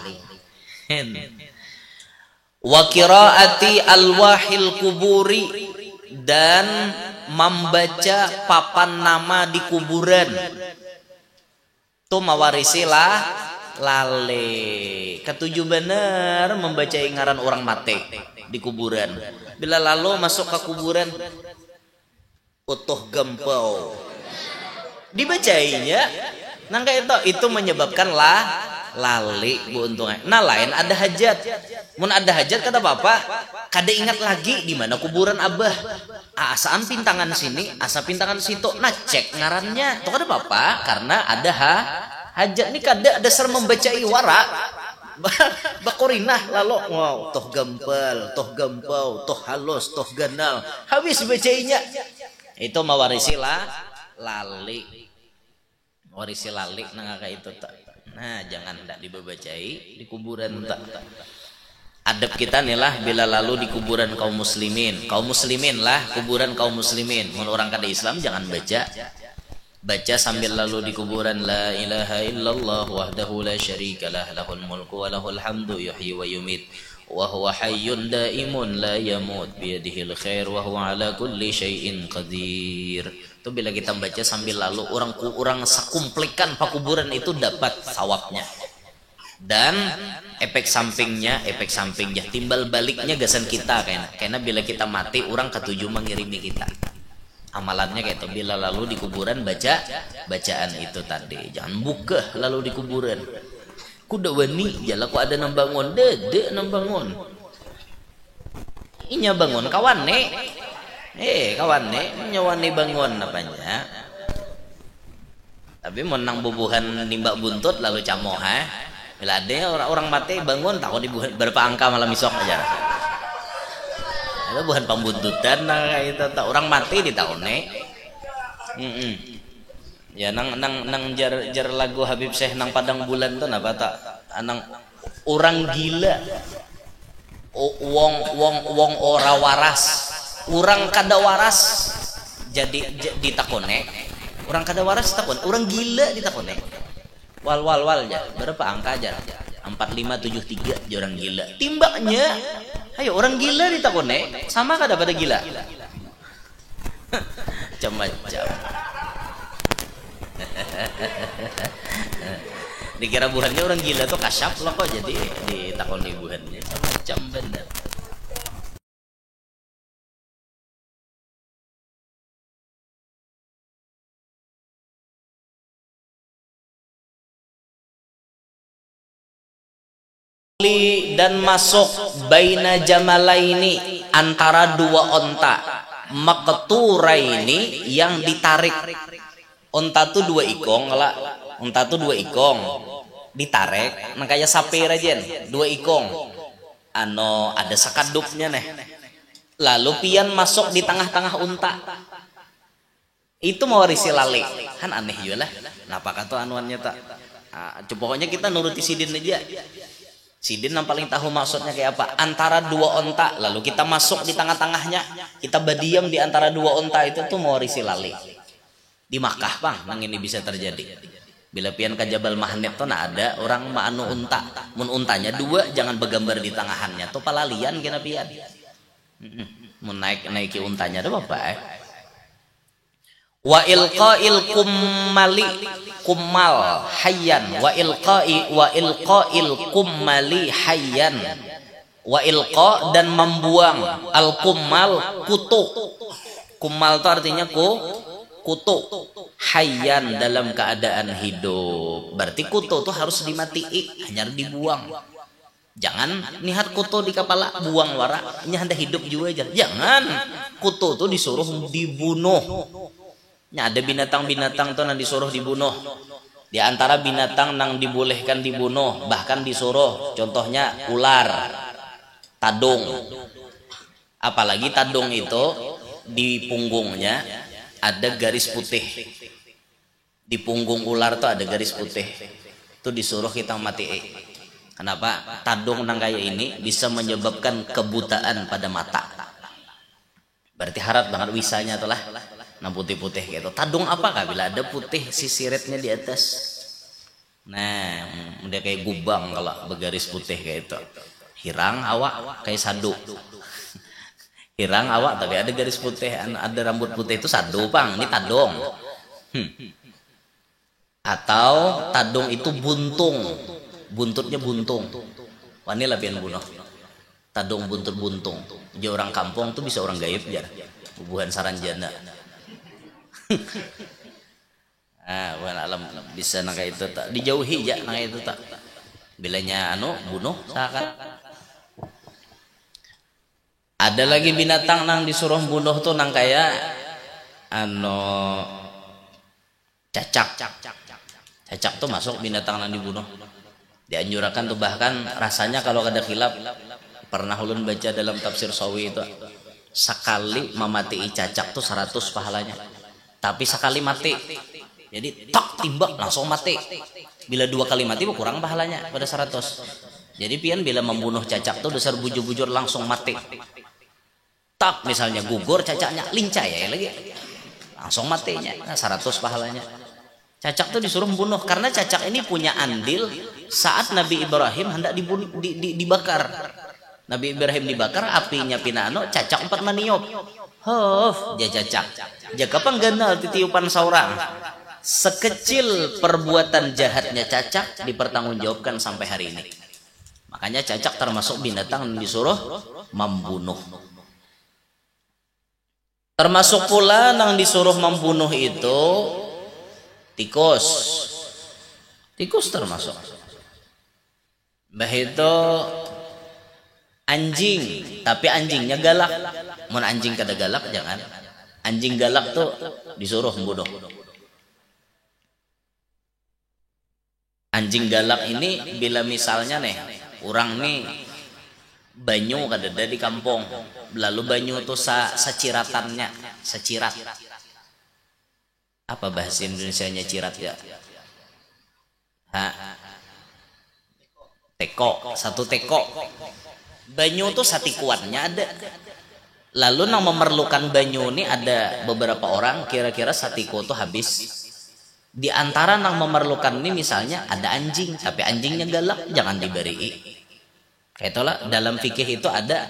Speaker 1: Wa qiraati alwahil kuburi, dan membaca papan nama di kuburan itu mewarisi lali. Ketujuh benar membaca ingaran orang mati di kuburan. Bila lalu masuk ke kuburan utuh gempau dibacainya, nangka itu menyebabkan lali bu untungnya. Nah lain ada hajat, mun ada hajat kata bapak kada ingat lagi di mana kuburan abah, asaan pintangan sini asa pintangan situ, nah cek ngarannya tuh kada bapak, karena ada hajat nih kada dasar membacai warak bakurinah lalu wow toh gempal toh gempau toh halus toh ganal habis bacainya, itu mewarisi lali, mewarisi lali nah kayak itu tak. Nah jangan tidak dibacai di kuburan tak. Adab kita nih lah bila lalu di kuburan kaum muslimin lah, kuburan kaum muslimin. Mun orang kada Islam jangan baca sambil lalu di kuburan la ilaha illallah wahdahu la syarikalah lahul mulku wa lahul hamdu yuhyi wa yumit wa huwa hayyun daimun la yamut biyadihil khair wa huwa ala kulli syai'in qadir. Itu bila kita baca sambil lalu orang sakumplikan pakuburan itu dapat sawabnya. Dan efek sampingnya timbal baliknya gasan kita karena bila kita mati orang ketujuh mengirimi kita. Amalannya kayak itu, bila lalu di kuburan bacaan itu tadi. Jangan buka lalu di kuburan. Kuda wani jala ku ada nambangun dede nambangun. Inya bangun kawan nyawani bangun apanya. Tapi menang bubuhan nimbak buntut lalu camoh bila ada orang mati bangun tahu di berapa angka malam isok aja. Itu bukan pembuntutan nah itu orang mati di tahun Ya nang jar lagu Habib Syekh nang Padang Bulan tuh napa tak anang orang gila. Wong ora waras. Orang kada waras jadi ditakone. Orang kada waras takon, orang gila ditakone. Wal ya. Berapa angka aja? 4573 aja orang gila. Timbaknya ayo orang gila ditakone sama kada pada gila. Macam-macam. Dikira buhannya orang gila tuh kasyaf loh kok jadi ditakoni buhannya macam bener. Dan masuk baina jamalaini antara dua onta maqturaini yang ditarik. Onta tuh dua ikong lah, onta tuh dua ikong ditarik, nah kayak sapi rajen, dua ikong, ada sakadupnya nih, lalu pian masuk di tengah-tengah unta, itu mewarisi lali, kan aneh juga lah, kenapa kata anuannya tak, pokoknya kita nuruti sidin aja, sidin yang paling tahu maksudnya kayak apa, antara dua onta, lalu kita masuk di tengah-tengahnya, kita berdiam di antara dua onta itu tuh mewarisi lali. Di Makkah bang, nang ini bisa terjadi. Bila pian ke Jabal Mahnet tuh ada orang ma'anu unta, mun untanya dua jangan bergambar di tangahannya tuh palalian kena pian. Mun naiki untanya ada apa Wa ilqa'il kummal hayyan wa ilqa'il kummali hayyan wa ilqa dan membuang al kummal kutu. Kummal itu artinya kutu hayyan dalam keadaan hidup. Berarti kutu tuh harus dimatii, hanya dibuang. Jangan nihat kutu di kepala buang wara, ini hendak hidup juga aja. Jangan. Kutu tuh disuruh dibunuh. Nya ada binatang-binatang tuh yang disuruh dibunuh. Di antara binatang yang dibolehkan dibunuh, bahkan disuruh, contohnya ular, tadung. Apalagi tadung itu di punggungnya ada garis putih. Di punggung ular tuh ada garis putih. Itu disuruh kita mati. Kenapa? Tadung nang kayak ini bisa menyebabkan kebutaan pada mata. Berarti harat banget wisanya tuh lah. Nah putih-putih gitu. Tadung apakah bila ada putih sisiritnya di atas? Nah, udah kayak gubang kalau bergaris putih kayak itu. Hirang awak kayak sadu. Hirang awak tapi ada garis putih, ada rambut putih itu sadu bang, ini tadung. Atau tadung itu buntung, buntutnya buntung. Wah ini lebih bunuh. Tadung buntut buntung. Jadi orang kampung tuh bisa orang gaib ya, bubuhan saranjana. Bukan alam bisa nangka itu tak dijauhi ya nangka itu tak. Bilanya bunuh sakan. Ada lagi binatang nang disuruh bunuh tuh nang kayak cacak. Cacak tuh masuk binatang nang dibunuh. Dianjurkan tuh bahkan rasanya kalau ada khilaf, pernah ulun baca dalam tafsir Sawi itu sekali memati cacak tuh 100 pahalanya. Tapi sekali mati. Jadi tak timbak langsung mati. Bila 2 kali mati kurang pahalanya pada 100. Jadi pian bila membunuh cacak tuh dasar bujur-bujur langsung mati. Tak misalnya gugur cacaknya lincah ya lagi langsung matinya 100 pahalanya. Cacak tuh disuruh membunuh karena cacak ini punya andil saat Nabi Ibrahim hendak dibakar. Nabi Ibrahim dibakar apinya pinano cacak 4 maniop. Dia cacak. Jaka pangganal titiupan seorang. Sekecil perbuatan jahatnya cacak dipertanggungjawabkan sampai hari ini. Makanya cacak termasuk binatang yang disuruh membunuh. Termasuk pula yang disuruh membunuh itu tikus. Tikus termasuk. Bah itu anjing, tapi anjingnya galak. Mun anjing kada galak jangan. Anjing galak tuh disuruh membunuh. Anjing galak ini bila misalnya nih orang nih banyu kada ada di kampung, lalu banyu tuh seciratannya, secirat. Apa bahasa Indonesianya cirat ya? Teko, satu teko. Banyu tuh satikuannya ada. Lalu yang memerlukan banyu ini ada beberapa orang, kira-kira satiko tuh habis. Di antara yang memerlukan ini misalnya ada anjing, tapi anjingnya galak, jangan diberi. Itulah dalam fikih itu ada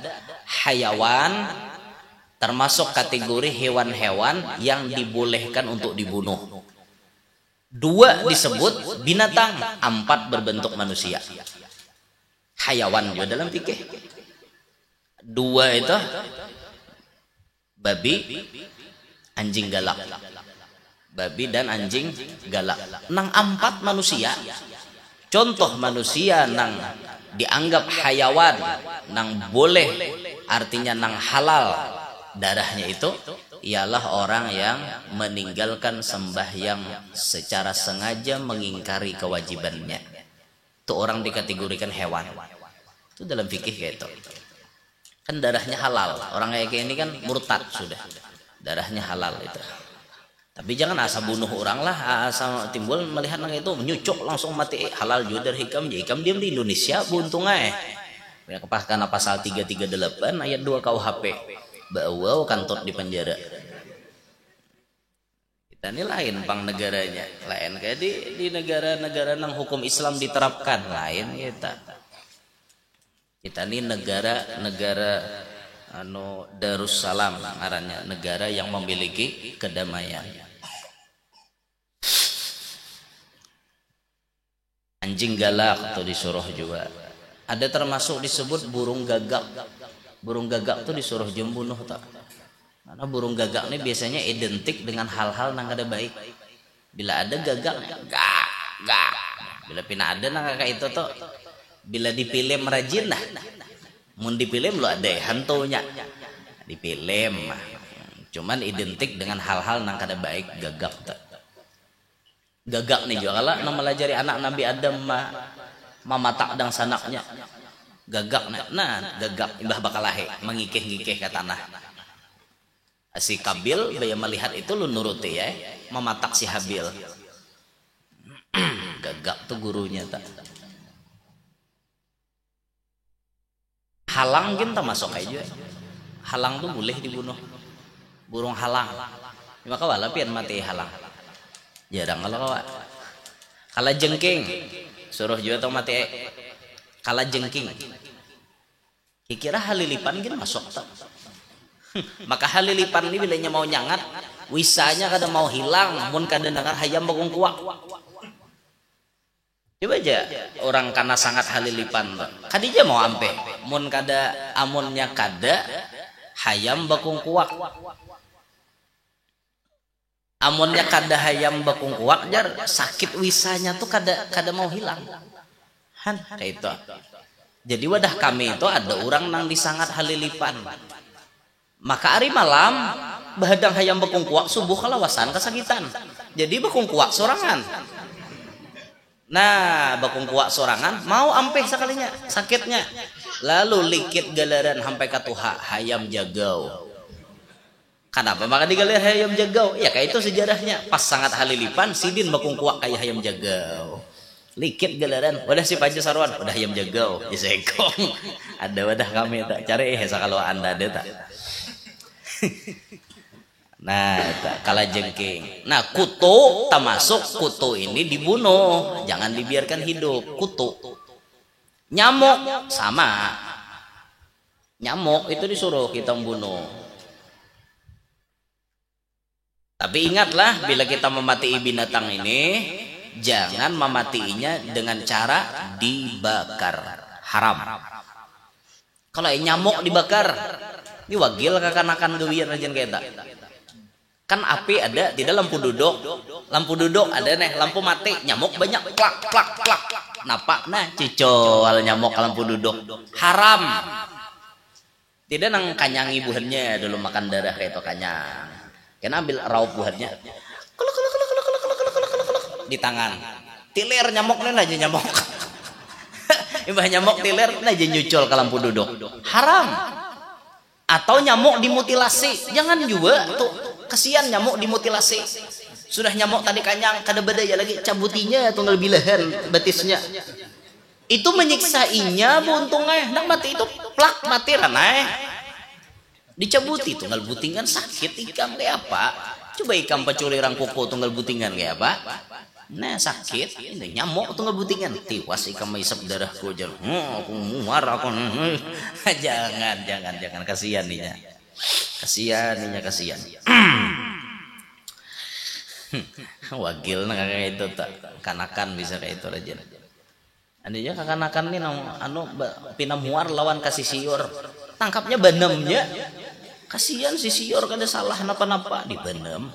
Speaker 1: hayawan, termasuk kategori hewan-hewan yang dibolehkan untuk dibunuh. 2 disebut binatang, 4 berbentuk manusia. Hayawan juga dalam fikih. 2 itu babi, anjing galak. Babi dan anjing galak. Nang 4 manusia. Contoh manusia nang dianggap hayawan, nang boleh, artinya nang halal darahnya itu ialah orang yang meninggalkan sembahyang secara sengaja, mengingkari kewajibannya. Itu orang dikategorikan hewan. Itu dalam fikih kayak itu. Kan darahnya halal. Orang kayak ini kan murtad sudah. Darahnya halal itu. Tapi jangan asal bunuh orang lah, asal timbul melihat nang itu nyucuk langsung mati. Halal juga dari hikam. Hikam diam di Indonesia buntung aja. Karena pasal 338 ayat 2 KUHP. Bawa kantot di penjara. Kita ini lain pang negaranya, lain kayak di negara-negara nang hukum Islam diterapkan, lain kita. Kita ini negara Darussalam ngarannya, negara yang memiliki kedamaian. Anjing galak atau disuruh juga. Ada termasuk disebut burung gagak. Burung gagak tuh disuruh jembunuh tak? Karena burung gagak ini biasanya identik dengan hal-hal yang kada baik. Bila ada gagak, gak. Bila pina ada nang kakak itu tuh, bila dipilih rajin lah. Mun dipilih lo ada hantunya. Dipilih mah. Cuman identik dengan hal-hal yang kada baik, gagak tak? Gagak nih juga kalau nama melajari anak Nabi Adam mamatak dang sanaknya. Gagak gagak imbah bakalahe mengikeh-ngikeh ke tanah. Si Kabil baya melihat itu lu nuruti ya, mematak si Habil. Gagak tuh gurunya tak. Halang kan termasuk aja. Halang tuh boleh dibunuh. Burung halang. Maka walapian mati halang. Jarang kalau kala jengking suruh juga tau mati. Kala jengking. Kira halilipan kan masuk tak. Maka halilipan ini bilanya mau nyangat, wisanya kada mau hilang, mun kada dengar hayam bakung kuak. Coba aja orang karena sangat halilipan, kadija mau ampe, mun kada amunnya kada hayam bakung kuak. Amunnya kada hayam bakung kuak, jar sakit wisanya tuh kada mau hilang. Han kayak itu. Jadi wadah kami itu ada orang nang disangat halilipan. Maka hari malam bahadang hayam bakung kuak subuh kalawasan kesakitan. Jadi bakung kuak sorangan. Nah, bakung kuak sorangan mau ampe sekalinya sakitnya. Lalu likit galaran sampai ke tuha hayam jagau. Kenapa maka digalir hayam jagau? Ya kayak itu sejarahnya. Pas sangat halilipan sidin bakung kuak kayak hayam jagau. Likit galaran, wadah si Panji Sarwan, wadah hayam jagau, disekong. Ada wadah kami tak cari kalau anda ada tak. Nah, kala jengking. Nah, kutu termasuk kutu ini dibunuh, jangan dibiarkan hidup. Kutu, nyamuk sama. Nyamuk itu disuruh kita membunuh. Tapi ingatlah bila kita memati binatang ini, jangan mematiinya dengan cara dibakar, haram. Kalau nyamuk dibakar, ini wagil kakanakan gewir aja kita. Kan api ada, tidak lampu duduk. Lampu duduk ada nih, lampu mati, nyamuk banyak, plak plak plak. Napa? Nah, cicol nyamuk lampu duduk, haram. Tidak nang kanyangi buahnya dulu makan darah kayak itu kanyang. Kena ambil raup buahnya. Di tangan tiler nyamuk nih aja nyamuk. Imbah nyamuk tiler aja nyucul ke lampu duduk, haram. Atau nyamuk dimutilasi, jangan juga tuh, kesian nyamuk dimutilasi Sudah nyamuk tadi kanyang, kada bedaya lagi cabutinya tunggal bilahan batisnya. Itu menyiksainya buntungnya. Nak mati itu plak mati ranai. Dicabuti tunggal butingan sakit ikam kayak apa? Coba ikam paculi rang kuku tunggal butingan kayak apa? Nah sakit, ini nyamuk tunggal butingan. Tiwas ikam maisap darah kujar. Aku muar aku. Jangan kasihan ninya. Kasihan. Wagil nang kayak itu tak kanakan bisa kayak itu aja. Aninya kanakan nih anu pina muar lawan kasih siur. Tangkapnya banemnya. Kasihan si siur kada salah napa-napa di banem.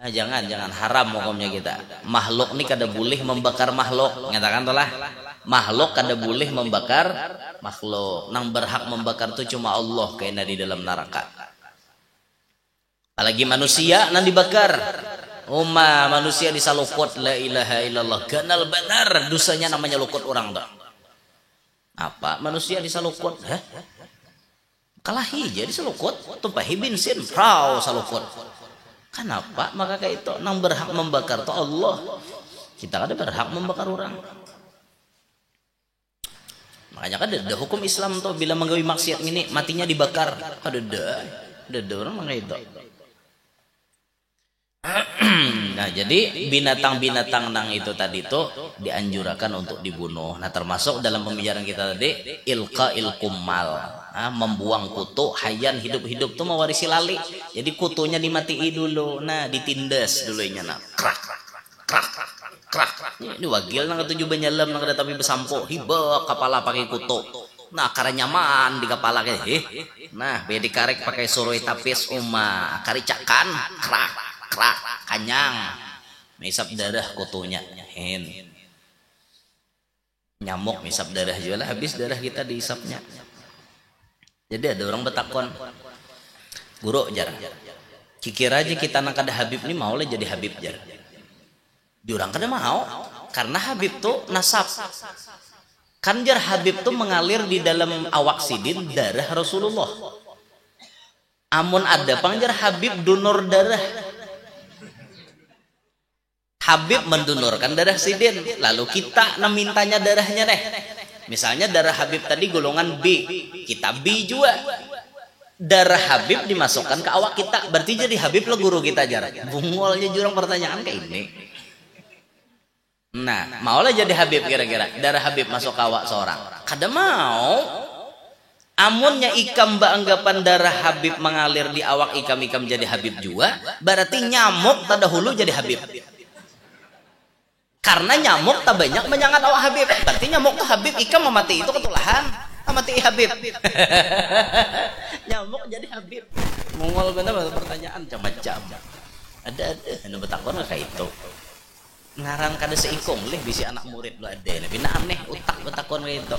Speaker 1: Jangan haram hukumnya kita. Makhluk nih kada boleh membakar makhluk. Ngatakan telah makhluk kada boleh membakar makhluk. Nang berhak membakar itu cuma Allah kayaknya di dalam neraka. Apalagi manusia nang dibakar. Manusia disalukut la ilaha illallah. Ganal benar dosanya namanya lukut orang dah. Apa manusia disalukut? Hah? Kalahi jadi salukut, tumpahi bensin, prau salukut. Kenapa? Maka kayak itu nang berhak membakar itu Allah. Kita kada berhak membakar orang. Makanya kan ada hukum Islam tuh bila menggawi maksiat ini matinya dibakar. Ada orang mangga itu. Nah jadi binatang-binatang nang itu tadi tuh dianjurkan untuk dibunuh. Nah termasuk dalam pembicaraan kita tadi ilqail kummal, membuang kutu hayan hidup-hidup tuh mewarisi lali. Jadi kutunya dimatii dulu, nah ditindas dulunya nah krak. Ini wagil nang ketujuh banyalam nang ada tapi besampo hibak kepala pakai kutu. Nah karena nyaman di kepala kayak nah biar dikarek pakai suroi tapis karicakan krak kanyang misap darah kutunya nyamuk misap darah juga lah habis darah kita diisapnya. Jadi ada orang betakon guru jar kikir aja kita nak ada Habib nih mau lah jadi Habib jar diorang kada mau karena Habib tuh nasab kan jar Habib tuh mengalir di dalam awak sidin darah Rasulullah. Amun ada pangjar Habib donor darah. Habib mendonорkan darah sidin, lalu kita mintanya darahnya deh. Misalnya darah Habib tadi golongan B, kita B juga. Darah Habib dimasukkan ke awak kita, berarti jadi Habib lo guru kita jar. Bungolnya jurang pertanyaan kayak ini. Nah, maulah jadi Habib kira-kira. Darah Habib masuk ke awak seorang. Kada mau. Amunnya ikam anggapan darah Habib mengalir di awak ikam jadi Habib juga, berarti nyamuk terdahulu jadi Habib. Karena nyamuk tak banyak menyangat awak Habib. Berarti nyamuk tuh Habib ikam memati itu ketulahan. Mati Habib. Nyamuk jadi Habib. Mongol bener pertanyaan macam-macam. Ada anu betakon kayak itu. Ngarang kada seikong leh bisi anak murid lo ada. Tapi aneh utak betakon kayak itu.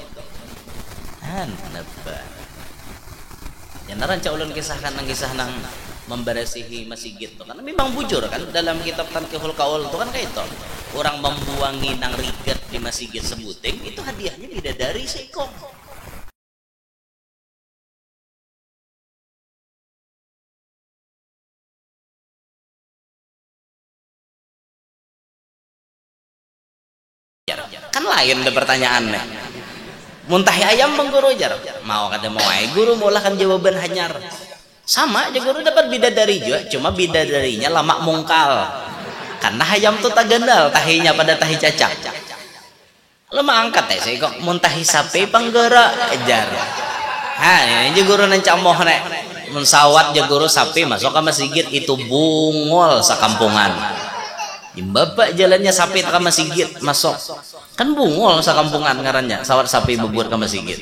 Speaker 1: Kenapa? Yang naran ulun kisahkan nang memberasihi masjid itu kan memang bujur kan dalam kitab Tanqihul Qaul itu kan kayak itu orang membuangi nang rigat di masjid sebuting itu hadiahnya bidadari seikong. Kan lain deh pertanyaannya. Muntahi ayam bang guru jar mau kada mau guru maulah kan jawaban hanyar. Sama aja guru dapat bidadari juga, cuma bidadarinya lama mungkal. Karena ayam tuh tak gandal, tahinya pada tahi cacak. Lama angkat ya, saya kok muntahi sapi panggara ajar. Ini guru nancamoh nek, mensawat aja guru sapi masuk ke masjid itu bungol sakampungan. Bapak jalannya sapi ke masjid masuk, kan bungol sakampungan ngarannya, sawat sapi bubur ke masjid.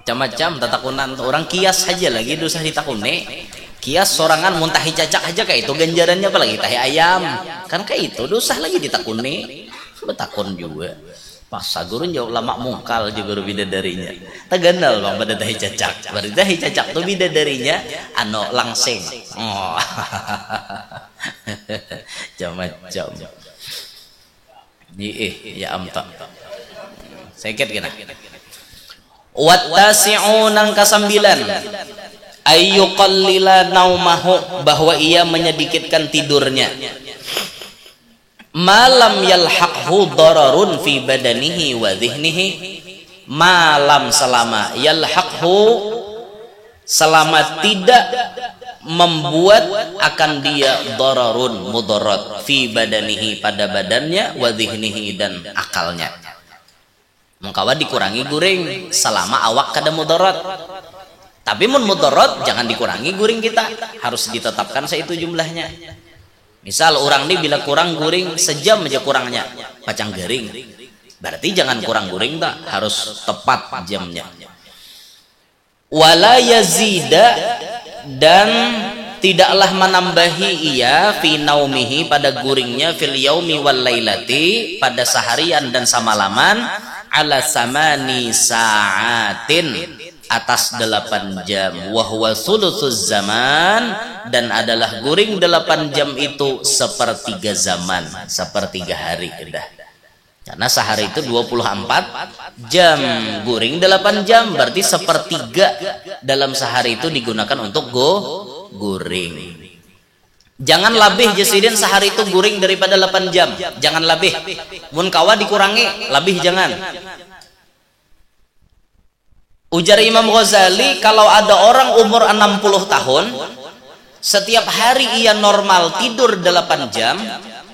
Speaker 1: Macam-macam tatakunan orang kias aja lagi dosa ditakune kias sorangan muntahi cacak aja kayak itu ganjarannya apalagi tahi ayam kan kayak itu dosa lagi ditakune betakun juga pas guru jauh lama mungkal juga guru bidadarinya tagandal bang pada tahi cacak berarti tahi cacak tuh bidadarinya ano langsing macam-macam ya amta sakit kena wattasi'u nang kasambilan ayyuqallila naumahu, bahwa ia menyedikitkan tidurnya, malam yalhaqhu dararun fi badanihi wa dhihnihi, malam selama yalhaqhu, selama tidak membuat akan dia dararun mudarat fi badanihi, pada badannya, wa dhihnihi, dan akalnya. Mengkawa dikurangi guring selama awak kada mudarat. Tapi mun mudarat jangan dikurangi guring kita, harus ditetapkan seitu jumlahnya. Misal orang ini bila kurang guring sejam aja kurangnya pacang garing, berarti jangan kurang guring tak, harus tepat jamnya. Wala yazida, dan tidaklah menambahi ia fi naumihi, pada guringnya, fil yaumi wal lailati, pada seharian dan samalaman, ala samani sa'atin, atas 8 jam, wa huwa thulutsuz zaman, dan adalah guring 8 jam itu sepertiga zaman, sepertiga hari dah. Karena sehari itu 24 jam, guring 8 jam, berarti sepertiga dalam sehari itu digunakan untuk guring. Jangan lebih jasidin sehari itu guring daripada 8 jam, jangan lebih. Mun kawa dikurangi, lebih jangan. Ujar Imam Ghazali, kalau ada orang umur 60 tahun, setiap hari ia normal tidur 8 jam,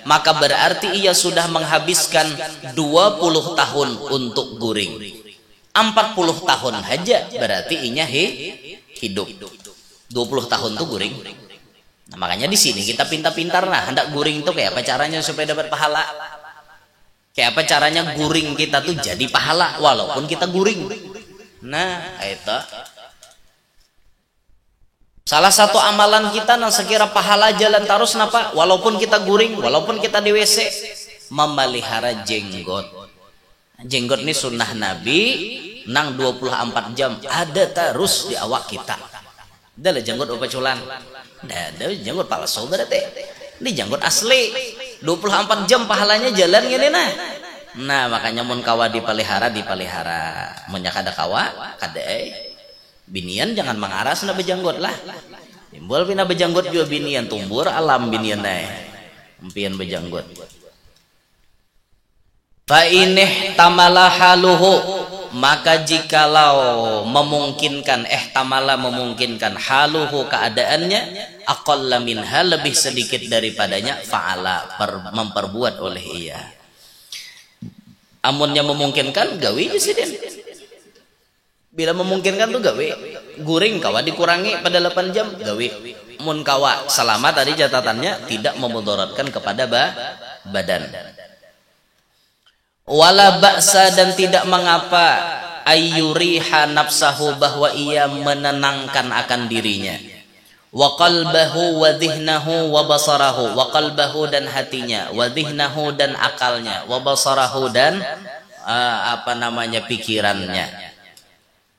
Speaker 1: maka berarti ia sudah menghabiskan 20 tahun untuk guring. 40 tahun aja berarti inya hidup. 20 tahun tuh guring. Nah, makanya di sini kita pintar-pintar, nah hendak guring tuh kayak apa caranya supaya dapat pahala. Kayak apa caranya guring kita tuh jadi pahala walaupun kita guring. Nah, itu salah satu amalan kita nang sekira pahala jalan terus napa, walaupun kita guring, walaupun kita di WC, memelihara jenggot. Jenggot ini sunnah Nabi nang 24 jam ada terus di awak kita. Adalah jenggot upaculan, ada jenggot palsu berarti. Ini jenggot asli 24 jam pahalanya jalan gini nah. Nah makanya mun kawa dipelihara, mun kada kawa kada binian jangan mengaras na bejanggot lah. Timbul pina bejanggot juga binian, tumbur alam binian nae empian bejanggot. Fa inih tamala haluhu, maka jikalau memungkinkan, memungkinkan haluhu, keadaannya, aqalla minha, lebih sedikit daripadanya, fa'ala, memperbuat oleh ia. Amunnya memungkinkan gawe presiden. Bila memungkinkan tuh gawe. Guring kawa dikurangi pada 8 jam gawe. Mun kawa selama tadi catatannya tidak memudaratkan kepada badan. Wala ba'sa, dan tidak mengapa, ayyuriha nafsahu, bahwa ia menenangkan akan dirinya. Wa qalbahu wa dhihnahu wa basarahu, wa qalbahu dan hatinya, wa dhihnahu dan akalnya, wa basarahu dan pikirannya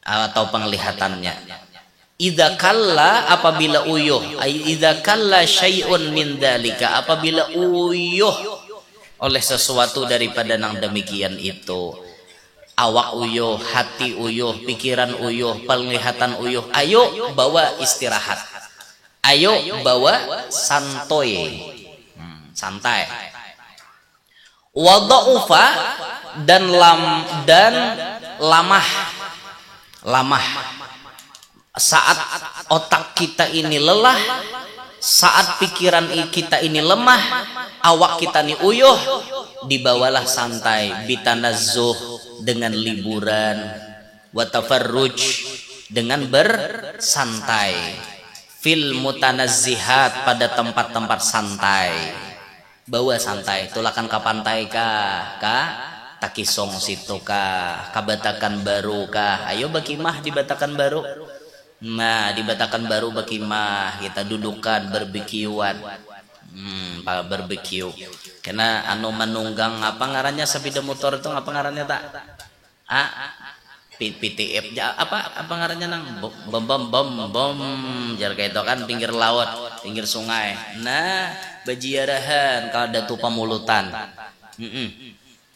Speaker 1: atau penglihatannya. Idza kalla, apabila uyuh, idza kalla syai'un min dzalika, apabila uyuh oleh sesuatu daripada nang demikian itu, awak uyuh, hati uyuh, pikiran uyuh, penglihatan uyuh, ayo bawa istirahat. Ayo bawa santoy, santai. Wadaufa, dan lamah. Saat otak kita ini lelah, saat pikiran kita ini lemah, awak kita ini uyuh, dibawalah santai, bitanazzuh, dengan liburan, watafarruj, dengan bersantai, fil mutanazzihat, pada tempat-tempat santai. Bawa santai, tulakan ka pantai kah, Takisong situ kah, kabatakan baru kah, ayo bakimah di Batakan Baru. Nah di Batakan Baru bakimah, kita dudukan berbikiuan, berbikiu. Karena anu manunggang apa ngarannya sepeda motor itu, apa ngarannya tak? PTF apa ngarannya nang bom jar kayak itu kan, pinggir laut, pinggir sungai. Nah bajiarahan kalau ada tuh pamulutan.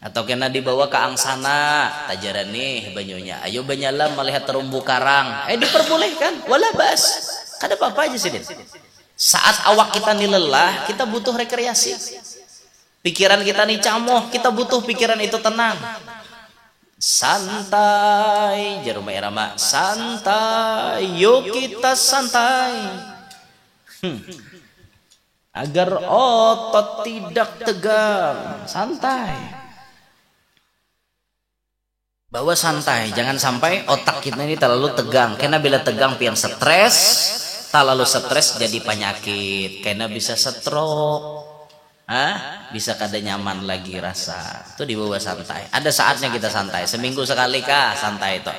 Speaker 1: Atau kena dibawa ke angsana, tajaran nih banyunya. Ayo banyalam melihat terumbu karang. Diperbolehkan, wala bas. Kada apa-apa aja sih. Saat awak kita nih lelah, kita butuh rekreasi. Pikiran kita nih camoh, kita butuh pikiran itu tenang. Santai, jarum irama, santai. Yuk kita santai. Agar otot tidak tegang, santai. Bawa santai, jangan sampai otak kita ini terlalu tegang. Karena bila tegang pian stres, terlalu stres jadi penyakit. Karena bisa stroke, bisa kada nyaman lagi rasa. Itu dibawa santai. Ada saatnya kita santai. Seminggu sekali kah santai itu.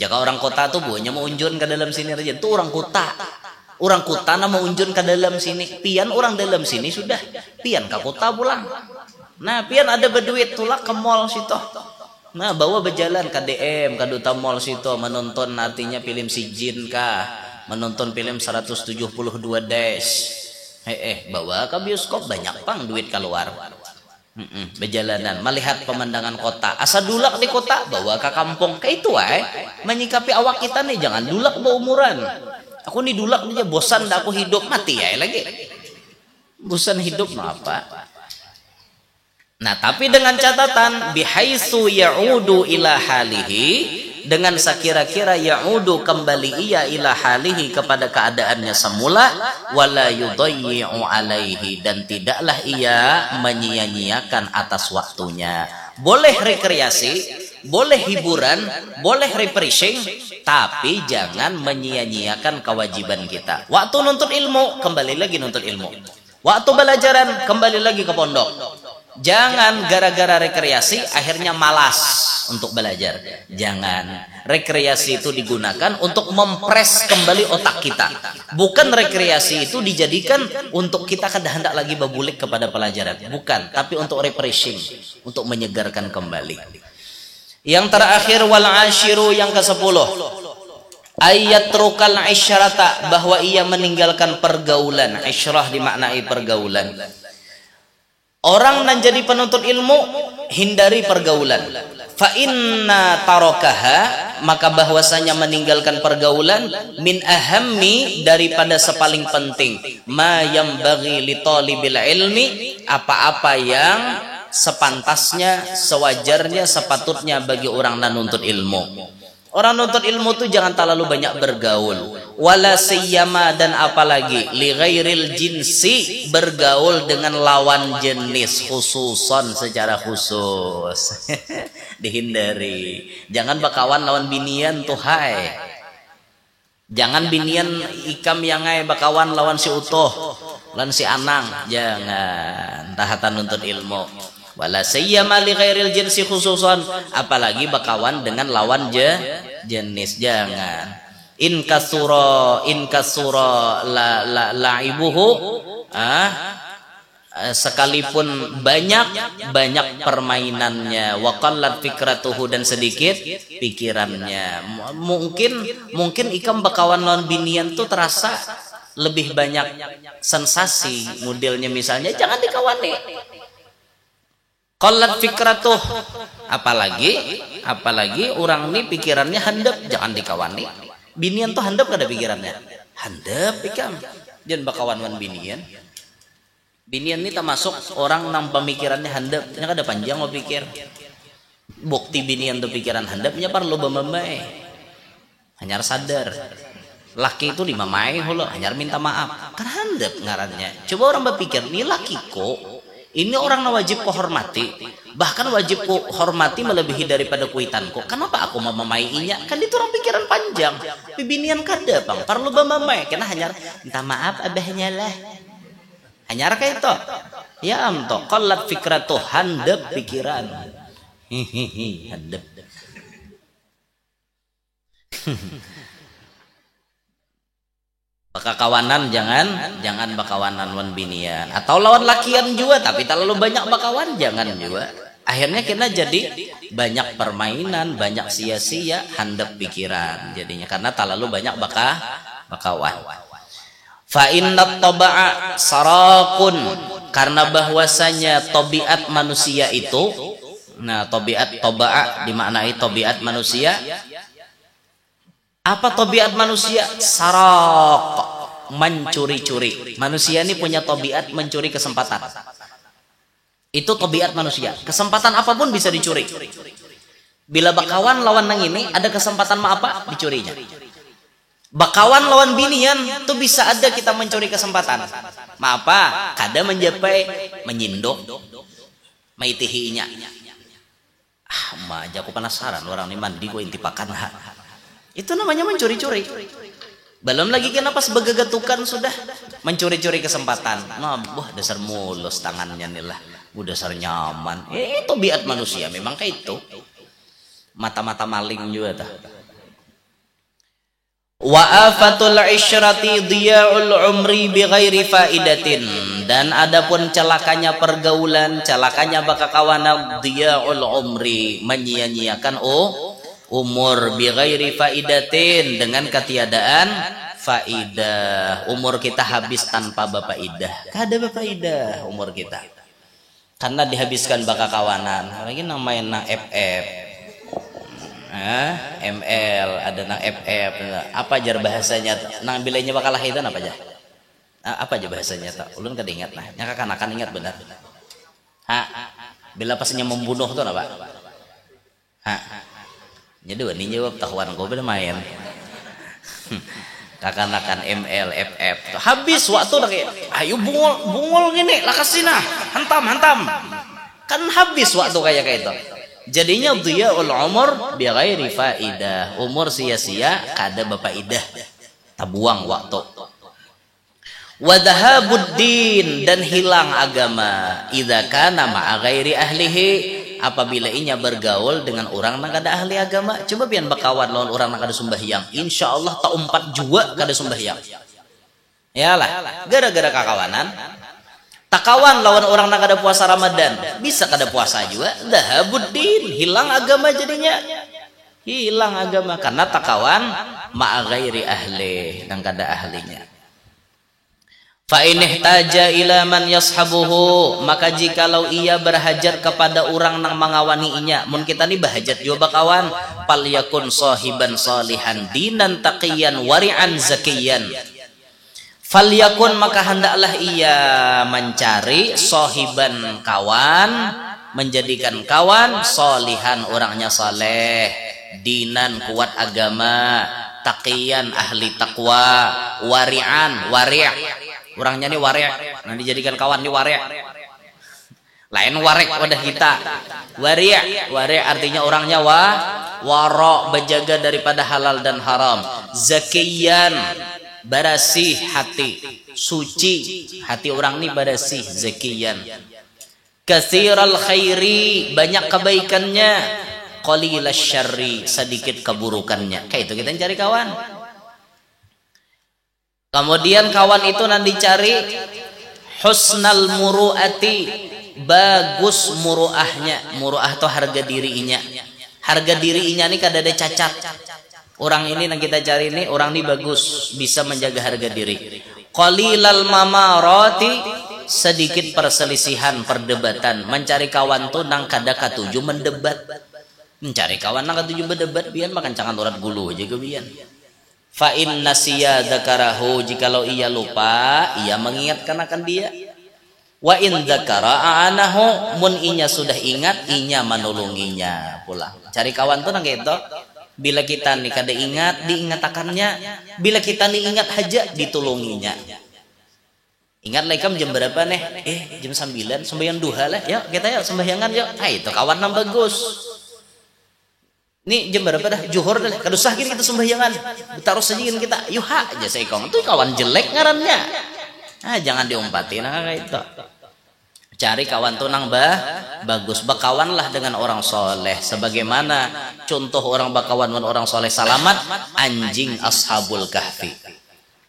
Speaker 1: Jika orang kota tuh buahnya mau unjun ke dalam sini aja. Itu orang kota. Orang kota mau unjun ke dalam sini. Pian orang dalam sini sudah. Pian ke kota pulang. Nah pian ada berduit tulak ke mall situ. Nah bawa berjalan ke DM, ke Duta Mall situ menonton artinya film si Jin kah, menonton film 172 dash. Bawa ke bioskop banyak pang duit keluar. Berjalanan melihat pemandangan kota. Asa dulak di kota, bawa ke kampung. Kayak itu menyikapi awak kita nih, jangan dulak berumuran. Aku nih dulak aja bosan dah aku hidup mati lagi. Bosan hidup apa? Nah, tapi dengan catatan bihaitsu ya'udu ila halihi, dengan sekira-kira ya'udu kembali ia ila halihi kepada keadaannya semula, wala yudayyi'u alaihi, dan tidaklah ia menyia-nyiakan atas waktunya. Boleh rekreasi, boleh hiburan, boleh refreshing, tapi jangan menyia-nyiakan kewajiban kita. Waktu nuntut ilmu, kembali lagi nuntut ilmu. Waktu belajaran, kembali lagi ke pondok. Jangan gara-gara rekreasi akhirnya malas untuk belajar. Jangan. Rekreasi itu digunakan untuk mempres kembali otak kita. Bukan rekreasi itu dijadikan untuk kita hendak lagi babulik kepada pelajaran. Bukan, tapi untuk refreshing, untuk menyegarkan kembali. Yang terakhir wal ashiru, yang ke-10. Ayat rukal isyrata, bahwa ia meninggalkan pergaulan. Isyrah dimaknai pergaulan. Orang yang jadi penuntut ilmu hindari pergaulan. Fa inna tarokaha, maka bahwasanya meninggalkan pergaulan min ahammi, daripada sepaling penting ma yambaghi li talibil ilmi, apa-apa yang sepantasnya, sewajarnya, sepatutnya bagi orang yang nuntut ilmu. Orang nuntut ilmu tuh jangan terlalu banyak bergaul. Wala sayyama, dan apalagi li ghairil jinsi, bergaul dengan lawan jenis, khususon secara khusus. Dihindari. Jangan bakawan lawan binian tuh hai. Jangan binian ikam yang bakawan lawan si utuh, lawan si anang. Jangan. Tahatan nuntut ilmu. Wala sayyama li ghairil jinsi khususan, apalagi bakawan dengan lawan jenis. Jangan. In kasura la'ibuhu, sekalipun banyak permainannya, wa qallat fikratuhu, dan sedikit pikirannya. Mungkin ikam bakawan lawan binian tuh terasa lebih banyak sensasi modelnya, misalnya jangan dikawani. Qallat fikratuh, apalagi orang ini pikirannya handap, jangan dikawani. Binian tuh handap kada pikirannya, handap ikam, jangan bakawan binian. Binian ini termasuk orang nang pemikirannya handap, nya kada panjang mau pikir. Bukti binian tuh pikiran handapnya perlu bemamai, hanyar sadar. Laki itu dimamai holo, hanyar minta maaf, kan handap ngarannya. Coba orang berpikir, nih laki kok. Ini orang yang wajib kuhormati, bahkan wajib kuhormati melebihi daripada kuitanku. Kenapa aku memamainya? Kan itu orang pikiran panjang. Bibinian kada bang, perlu memamai. Karena hanya minta maaf abahnya lah. Hanya kayak itu. Ya amto, qallat fikratuh, handap pikiran. Hihihi, handap. Baka kawanan jangan bakawanan wan binian, atau lawan lakian juga, tapi terlalu banyak bakawan jangan juga. Akhirnya kita jadi banyak permainan, banyak sia-sia, handap pikiran jadinya karena terlalu banyak bakawan. Fa inna taba'a sarakun, Karena bahwasanya tabiat manusia itu, nah tabiat toba'a dimaknai tabiat manusia. Apa tabiat manusia? Saraq, mencuri-curi. Manusia ini punya tabiat mencuri kesempatan. Itu tabiat manusia. Kesempatan apapun bisa dicuri. Bila bakawan lawan nang ini ada kesempatan apa? Dicurinya. Bakawan lawan binian tuh bisa ada kita mencuri kesempatan. Apa? Kada menjapai menyindok maitihinya. Aja aku penasaran orang ini mandi kok inti pakan. Itu namanya mencuri-curi. Belum lagi kenapa sebagai gatukan sudah mencuri-curi kesempatan. Nah, wah dasar mulus tangannya nih lah. Dasar nyaman. Itu tabiat manusia memang kayak itu. Mata-mata maling juga dah. Wa afatul isyrati dhiya'ul umri bighairi faidatin. Dan adapun celakanya pergaulan, celakanya bakakawana dhiya'ul umri, menyia-nyiakan umur bighairi faidatin, dengan ketiadaan faidah. Umur kita habis tanpa bapaidah. Kada bapaidah umur kita. Karena dihabiskan bakakawanan. Lagi namain na FF. ML ada nang FF, apa jar bahasanya nang bilainya bakal lahidan apa aja, apa aja bahasanya tak ulun kada ingat nah nyaka akan ingat benar. Bila pasnya membunuh tuh apa? Jadi wani jawab tahuan gue bermain. Kakanakan ML FF habis waktu lagi, ayo bungol gini lakasina hantam kan habis waktu kayak itu. Jadinya dhiya'ul umur bighairi faidah. Umur sia-sia kada bapaidah. Tabuang waktu. Wa dhahabuddin, dan hilang agama. Idza kana ma'a ghairi ahlihi, apabila inya bergaul dengan orang nang kada ahli agama. Coba pian bakawan lawan orang nang kada sembahyang. Insyaallah tak 4 jua kada sembahyang. Yalah, gara-gara kakawanan. Takawan lawan orang yang kada puasa Ramadan, bisa kada puasa juga. Dhahabuddin, hilang agama jadinya. Hilang agama karena takawan ma'a ghairi ahli, dan kada ahlinya. Fa in ihtaja ila man yashabuhu, maka jikalau ia berhajat kepada orang nang mengawaninya, mun kita ni berhajat juga bakawan, fal yakun sahiban salihan dinan taqiyan wari'an zakiyan. Falyakun, maka hendaklah ia mencari sohiban kawan, menjadikan kawan solihan, orangnya saleh, dinan kuat agama, taqiyan ahli takwa, wari'an wari', orangnya nih wari', nah dijadikan kawan nih wari', lain warek wadah kita. Wari' artinya orangnya wara', berjaga daripada halal dan haram. Zakiyan, barasih hati, suci hati orang ini barasih, zakiyan. Katsiral khairi, banyak kebaikannya. Qalilash syarri, sedikit keburukannya. Kayak itu kita cari kawan. Kemudian kawan itu nanti cari husnal muru'ati, bagus muru'ahnya. Muru'ah itu harga dirinya. Harga dirinya ini kada ada cacat. Orang ini yang kita cari ini, orang ini bagus, bisa menjaga harga diri. Qalilal mamarati, sedikit perselisihan, perdebatan. Mencari kawan tuh nang kada katuju mendebat. Mencari kawan nang katuju mendebat, bian makan cangan urat gulu aja ke bian. Fa in nasiya dzakarahu, jikalau ia lupa, ia mengingatkan akan dia. Wa in dzakara a'anahu, mun inya sudah ingat, inya menolonginya pula. Cari kawan tuh nang gitu. Bila kita nih kada ingat, diingatakannya. Bila kita nih ingat haja, ditolonginya. Ingat lagi jam berapa nih? Jam 9, sembahyang duha lah. Yuk kita yuk sembahyangan yuk. Itu kawan yang bagus. Nih jam berapa dah? Juhur dah. Kada usah gini kita sembahyangan. Taruh saja kita. Yuh aja saya kong. Itu kawan jelek ngarannya. Jangan diumpatin kayak itu. Cari kawan tuh nang bagus. Bakawanlah dengan orang soleh. Sebagaimana contoh orang bakawan dengan orang soleh selamat, anjing ashabul kahfi.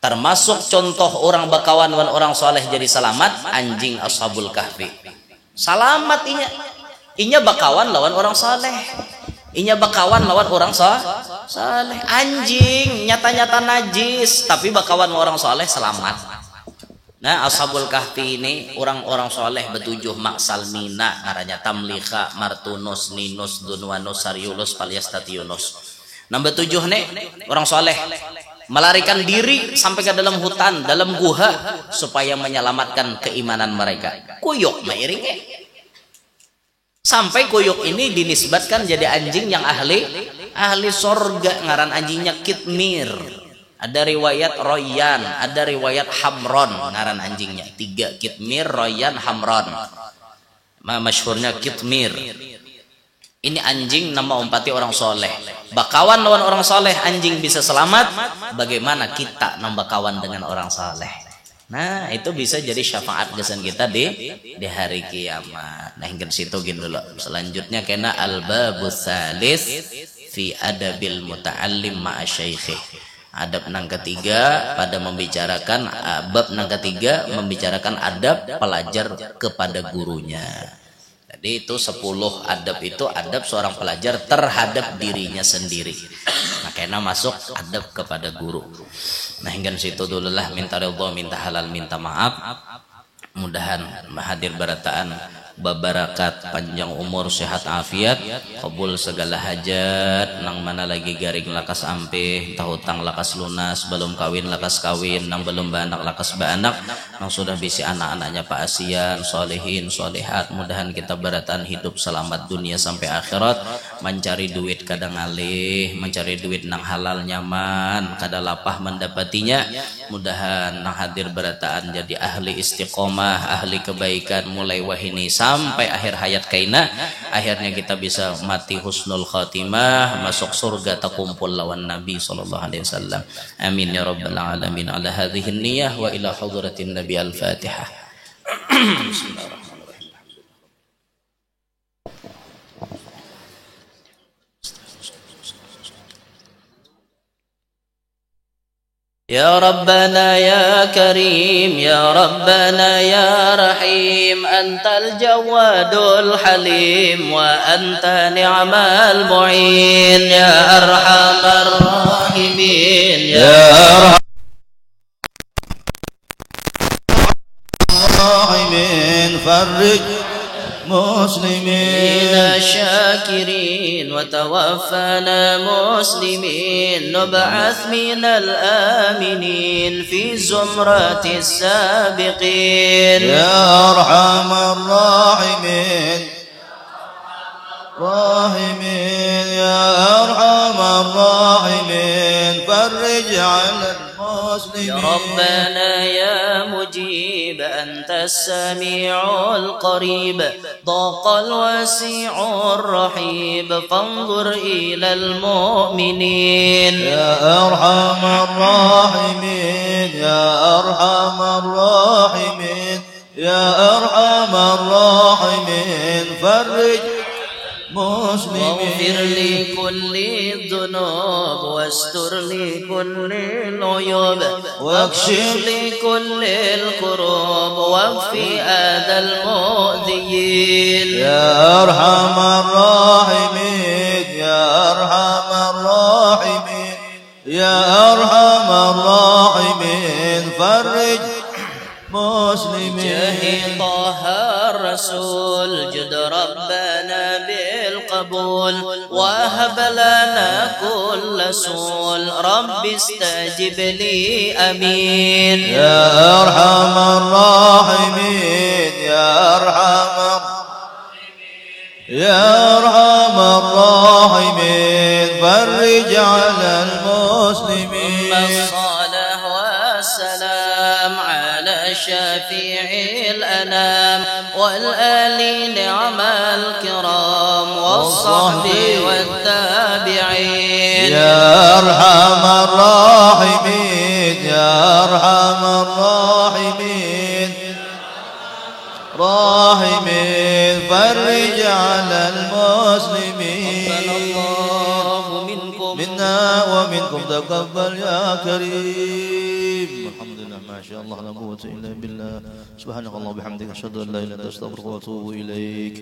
Speaker 1: Termasuk contoh orang bakawan dengan orang soleh jadi selamat, anjing ashabul kahfi. Selamat inya bakawan lawan orang soleh. Inya bakawan lawan orang soleh. Anjing nyata-nyata najis, tapi bakawan orang soleh selamat. Nah, Ashabul Kahfi ini orang-orang soleh betujuh maksal mina ngarannya Tamliha, Martunus, Ninus, Dunwanus, Sariulus, Palyastatiunus. Nah, betujuh nih orang soleh melarikan diri sampai ke dalam hutan, dalam guha supaya menyelamatkan keimanan mereka. Kuyuk mairingnya. Sampai kuyuk ini dinisbatkan jadi anjing yang ahli sorga, ngaran anjingnya Kitmir. Ada riwayat Royan, ada riwayat Hamron, ngaran anjingnya. 3, Kitmir, Royan, Hamron. Masyhurnya Kitmir. Ini anjing nama umpati orang soleh. Bakawan lawan orang soleh, anjing bisa selamat. Bagaimana kita nambakawan dengan orang soleh? Nah, itu bisa jadi syafaat gesan kita di hari kiamat. Nah, hingga situ gini dulu. Selanjutnya kena al-babus salis fi adabil muta'allim ma'a syaikhi. Adab nang ketiga pada membicarakan bab nang ketiga membicarakan adab pelajar kepada gurunya. Jadi itu 10 adab, itu adab seorang pelajar terhadap dirinya sendiri. Makanya masuk adab kepada guru. Nah, hingga situ dulu lah, minta ridho, minta halal, minta maaf. Mudahan hadir barataan babarakat, panjang umur, sehat afiat, kabul segala hajat, nang mana lagi garing lakas ampih, tahutang lakas lunas, belum kawin lakas kawin, nang belum baanak lakas baanak, nang sudah bisi anak-anaknya Pak Asian, solehin, solehat. Mudahan kita barataan hidup selamat dunia sampai akhirat, mencari duit kadang alih, mencari duit nang halal nyaman, kada lapah mendapatinya. Mudahan nang hadir barataan jadi ahli istiqomah, ahli kebaikan mulai wahini sampai akhir hayat kaina. Akhirnya kita bisa mati husnul khatimah, masuk surga terkumpul lawan Nabi sallallahu alaihi wasallam. Amin ya rabbal alamin. Ala hadhihi niyyah wa ila hadratin Nabi al-Fatihah. Bismillahirrahmanirrahim. يا ربنا يا كريم يا ربنا يا رحيم أنت الجواد الحليم وأنت نعم المعين يا أرحم الراحمين يا أرحم الراحمين فرج مسلمين شاكرين وتوفنا مسلمين نبعث من الآمنين في زمرة السابقين يا أرحم الراحمين يا أرحم الراحمين فرج على المسلمين يا ربنا يا مجيب أنت السميع القريب ضاق الواسع الرحيب فانظر إلى المؤمنين يا أرحم الراحمين يا أرحم الراحمين يا أرحم الراحمين فرج مسلمين واغفر لكل الذنوب واستر لكل العيوب واكشف لكل الكروب واكفي أذى المؤذيين يا أرحم الراحمين يا أرحم الراحمين يا أرحم الراحمين فرج مسلمين جاه طه الرسول جد ربنا بالقبول وهب لنا كل سول رب استجب لي أمين يا أرحم الراحمين يا أرحم يا أرحم الراحمين فرج على المسلمين الصلاة والسلام على شفيع الأنام والآل نعم الكرام والصحب والتابعين يا أرحم الراحمين يا أرحم الراحمين راحمين فرج على المسلمين الله منكم منا ومنكم تقبل يا كريم الحمد لله ما شاء الله لا قوة إلا بالله سبحانك اللهم وبحمدك أشهد أن لا إله إلا أنت أستغفرك وأتوب إليك